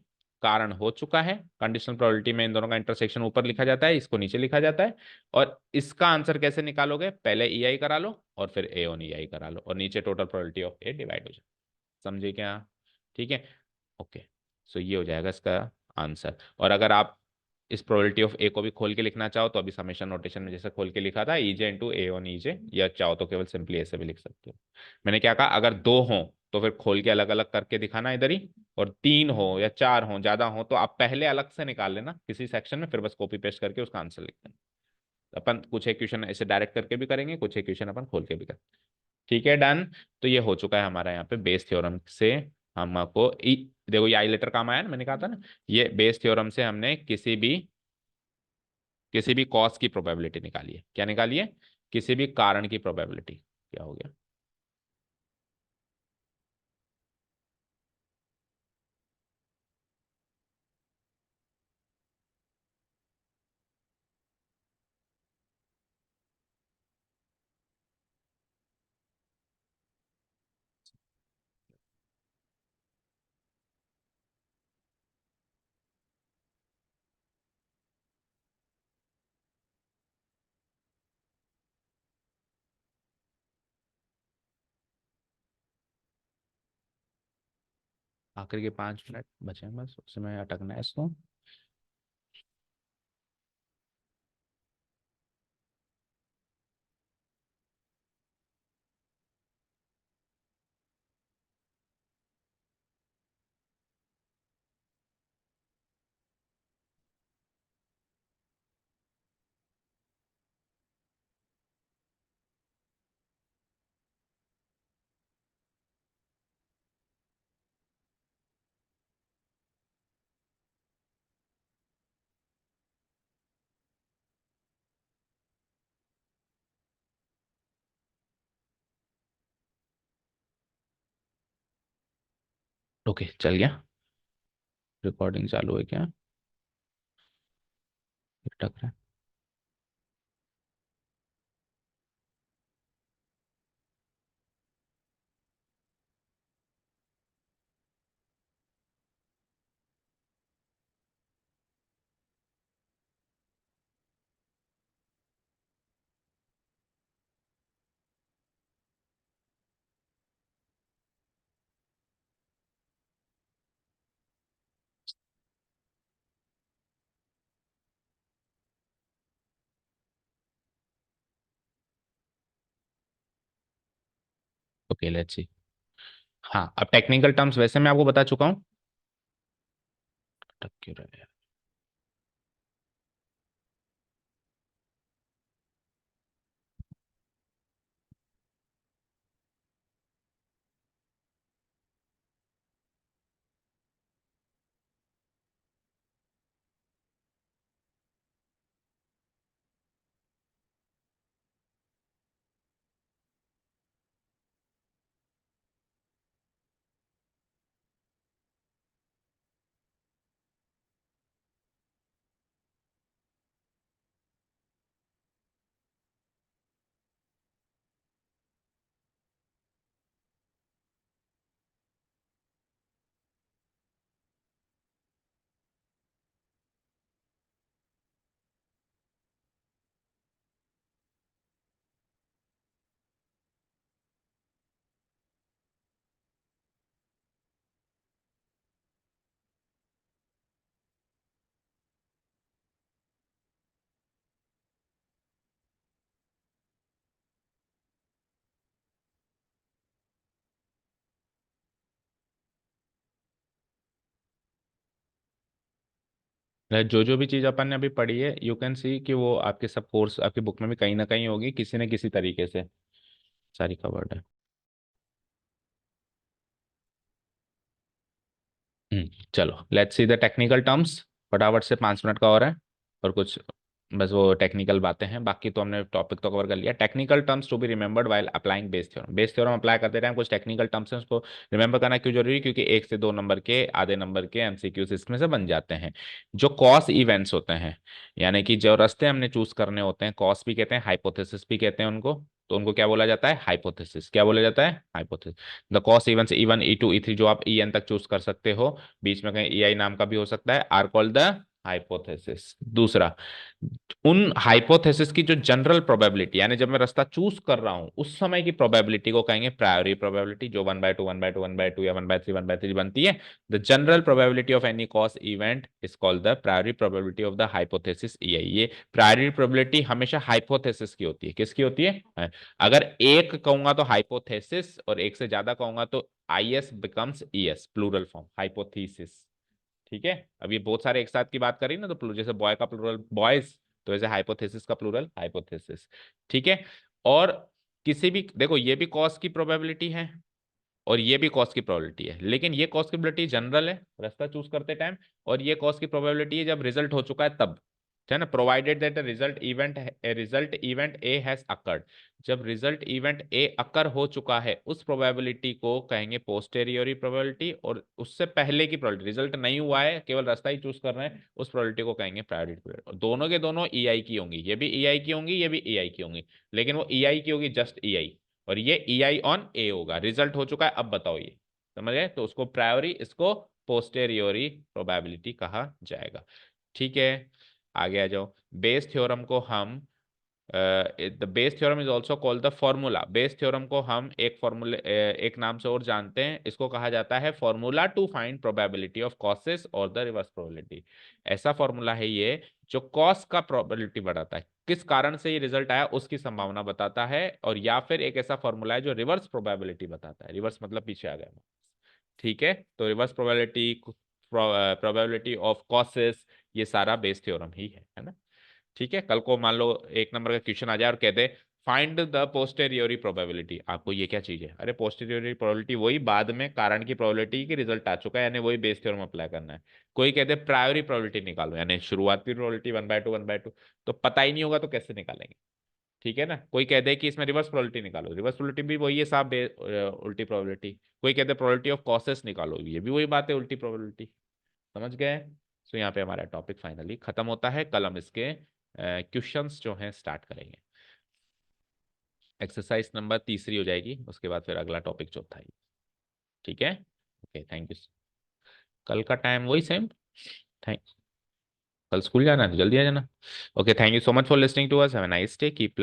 कारण हो चुका है, कंडीशनल प्रोबेबिलिटी में इन दोनों का इंटरसेक्शन ऊपर लिखा जाता है, इसको नीचे लिखा जाता है, और इसका आंसर कैसे निकालोगे, पहले ई आई करा लो और फिर ए ऑन ई आई करा लो, और नीचे total probability of A divide हो जाए, समझे क्या, ठीक है, ओके। सो ये हो जाएगा इसका आंसर। और अगर आप इस प्रोबेबिलिटी ऑफ ए को भी खोल के लिखना चाहो तो अभी समेशन नोटेशन में जैसे खोल के लिखा था, EJ into A on EJ, या चाहो तो केवल सिंपली ऐसे भी लिख सकते हो। मैंने क्या कहा, अगर दो हो तो फिर खोल के अलग अलग करके दिखाना इधर ही, और तीन हो या चार हो ज्यादा हो तो आप पहले अलग से निकाल लेना किसी सेक्शन में, फिर बस कॉपी पेस्ट करके उसका आंसर लिख देना। अपन कुछ एक क्वेश्चन ऐसे डायरेक्ट करके भी करेंगे, कुछ एक क्वेश्चन अपन खोल के भी करेंगे, ठीक है, डन। तो ये हो चुका है हमारा यहाँ पे बेस थ्योरम से, हमको देखो ये आई लेटर काम आया ना, मैंने कहा था ना, ये बेस थ्योरम से हमने किसी भी कॉस की प्रोबेबिलिटी निकाली है, क्या निकाली है, किसी भी कारण की प्रोबेबिलिटी, क्या हो गया, आखिर के 5 मिनट बचे हैं बस, उसमें अटकना है इसको। ओके, चल गया। रिकॉर्डिंग चालू है क्या? अटक रहा है। Okay, let's see. हाँ, अब टेक्निकल टर्म्स वैसे मैं आपको बता चुका हूँ। अटक क्यों रहा है? जो जो भी चीज़ अपन ने अभी पढ़ी है, यू कैन सी कि वो आपके सब कोर्स आपकी बुक में भी कहीं ना कहीं होगी, किसी न किसी तरीके से सारी कवर्ड है। चलो, let's see the technical terms. फटाफट से 5 मिनट का और है। और कुछ बस वो टेक्निकल बातें हैं, बाकी तो हमने टॉपिक तो कवर कर लिया। Technical terms to be remembered while applying Bayes theorem. Bayes theorem apply करते टाइम कुछ टेक्निकल टर्म्स हैं, उसको रिमेंबर करना क्यों जरूरी है? क्योंकि 1 से 2 नंबर के, आधे नंबर के एमसीक्यूज इसमें से बन जाते हैं। जो कॉस इवेंट्स होते हैं, यानी कि जो रास्ते हमने चूज करने होते हैं, कॉस भी कहते हैं, हाइपोथेसिस भी कहते हैं उनको। तो उनको क्या बोला जाता है? हाइपोथेसिस। क्या बोला जाता है? Hypothesis. The cos events E1 E2 E3 जो आप EN तक चूज कर सकते हो, बीच में कहीं EI नाम का भी हो सकता है, आर कॉल्ड द हाइपोथेसिस। दूसरा, उन हाइपोथेसिस की जो जनरल प्रोबेबिलिटी, यानी जब मैं रास्ता चूज कर रहा हूं उस समय की प्रोबेबिलिटी को कहेंगे प्रायोरी प्रोबेबिलिटी, जो 1/2 1/2 1/2 या 1/3 1/3 बनती है। The general probability of any cos event is called the प्रायोरी probability of the hypothesis EI। ये प्रायोरी प्रोबेबिलिटी हमेशा हाइपोथेसिस की होती है। किसकी होती है? अगर एक कहूंगा तो हाइपोथेसिस, और एक से ज्यादा कहूंगा तो IS becomes ES, plural form hypothesis. ठीक है, अब ये बहुत सारे एक साथ की बात करी ना, तो जैसे बॉय का प्लूरल बॉयज, तो वैसे हाइपोथेसिस का प्लूरल हाइपोथेसिस। ठीक है। और किसी भी, देखो ये भी कॉस की प्रोबेबिलिटी है और ये भी कॉस की प्रोबेबिलिटी है, लेकिन ये कॉस की प्रोबेबिलिटी जनरल है रास्ता चूज करते टाइम, और ये कॉस की प्रोबेबिलिटी है जब रिजल्ट हो चुका है तब। है ना? Provided that result event A has occurred. जब रिजल्ट इवेंट ए अकर हो चुका है, उस प्रोबेबिलिटी को कहेंगे पोस्टेरियोरी प्रोबेबिलिटी, और उससे पहले की प्रोबेबिलिटी, रिजल्ट नहीं हुआ है केवल रास्ता ही चूज कर रहे हैं, उस प्रोबेबिलिटी को कहेंगे प्रायोरिटी प्रोबेबिलिटी। दोनों के दोनों EI की होंगी, ये भी EI की होंगी, ये भी EI की होंगी, लेकिन वो EI की होगी जस्ट EI, और ये EI ऑन ए होगा। रिजल्ट हो चुका है, अब बताओ ये, समझ गए? तो उसको प्रायोरी, इसको पोस्टेरियोरी प्रोबेबिलिटी कहा जाएगा। ठीक है, आगे आ जाओ। बेस थ्योरम को हम, the Bayes theorem is also called the formula. Bayes theorem को हम एक फॉर्मूले, एक नाम से और जानते हैं, इसको कहा जाता है formula to find probability of causes और द रिवर्स प्रोबेबिलिटी। ऐसा फॉर्मूला है ये जो कॉस का प्रोबेबिलिटी बढ़ाता है, किस कारण से ये रिजल्ट आया उसकी संभावना बताता है, और या फिर एक ऐसा फॉर्मूला है जो रिवर्स प्रोबेबिलिटी बताता है। रिवर्स मतलब पीछे आ गया। ठीक है, तो reverse probability, probability of causes, ये सारा बेस थ्योरम ही है ना? ठीक है, कल को मान लो 1 नंबर का क्वेश्चन आ जाए और कहते फाइंड द पोस्टेरियोरी प्रोबेबिलिटी, आपको ये क्या चीज है? अरे पोस्टेरियोरी प्रोबेबिलिटी वही बाद में कारण की प्रोबेबिलिटी की रिजल्ट आ चुका है, यानी वही बेस थ्योरम अप्लाई करना है। कोई कहते प्रायोरी प्रोबेबिलिटी निकालो, यानी शुरुआती प्रोबेबिलिटी 1/2 1/2, तो पता ही नहीं होगा तो कैसे निकालेंगे? ठीक है ना। कोई कह दे कि इसमें रिवर्स प्रोबेबिलिटी निकालो, रिवर्स प्रोबेबिलिटी भी वही है साहब, उल्टी प्रोबेबिलिटी। कोई कहते प्रोबेबिलिटी ऑफ कॉसेस निकालो, ये भी वही बात है, उल्टी प्रोबेबिलिटी। समझ गए। सो यहाँ पे हमारा टॉपिक फाइनली खत्म होता है। कल हम इसके क्वेश्चंस जो हैं स्टार्ट करेंगे। एक्सरसाइज नंबर तीसरी हो जाएगी, उसके बाद फिर अगला टॉपिक चौथा ही। ठीक है। Okay, thank you. कल का टाइम वही सेम। थैंक कल स्कूल जाना है तो जल्दी आ जाना। Okay, thank you so much for listening to us, have a nice day, keep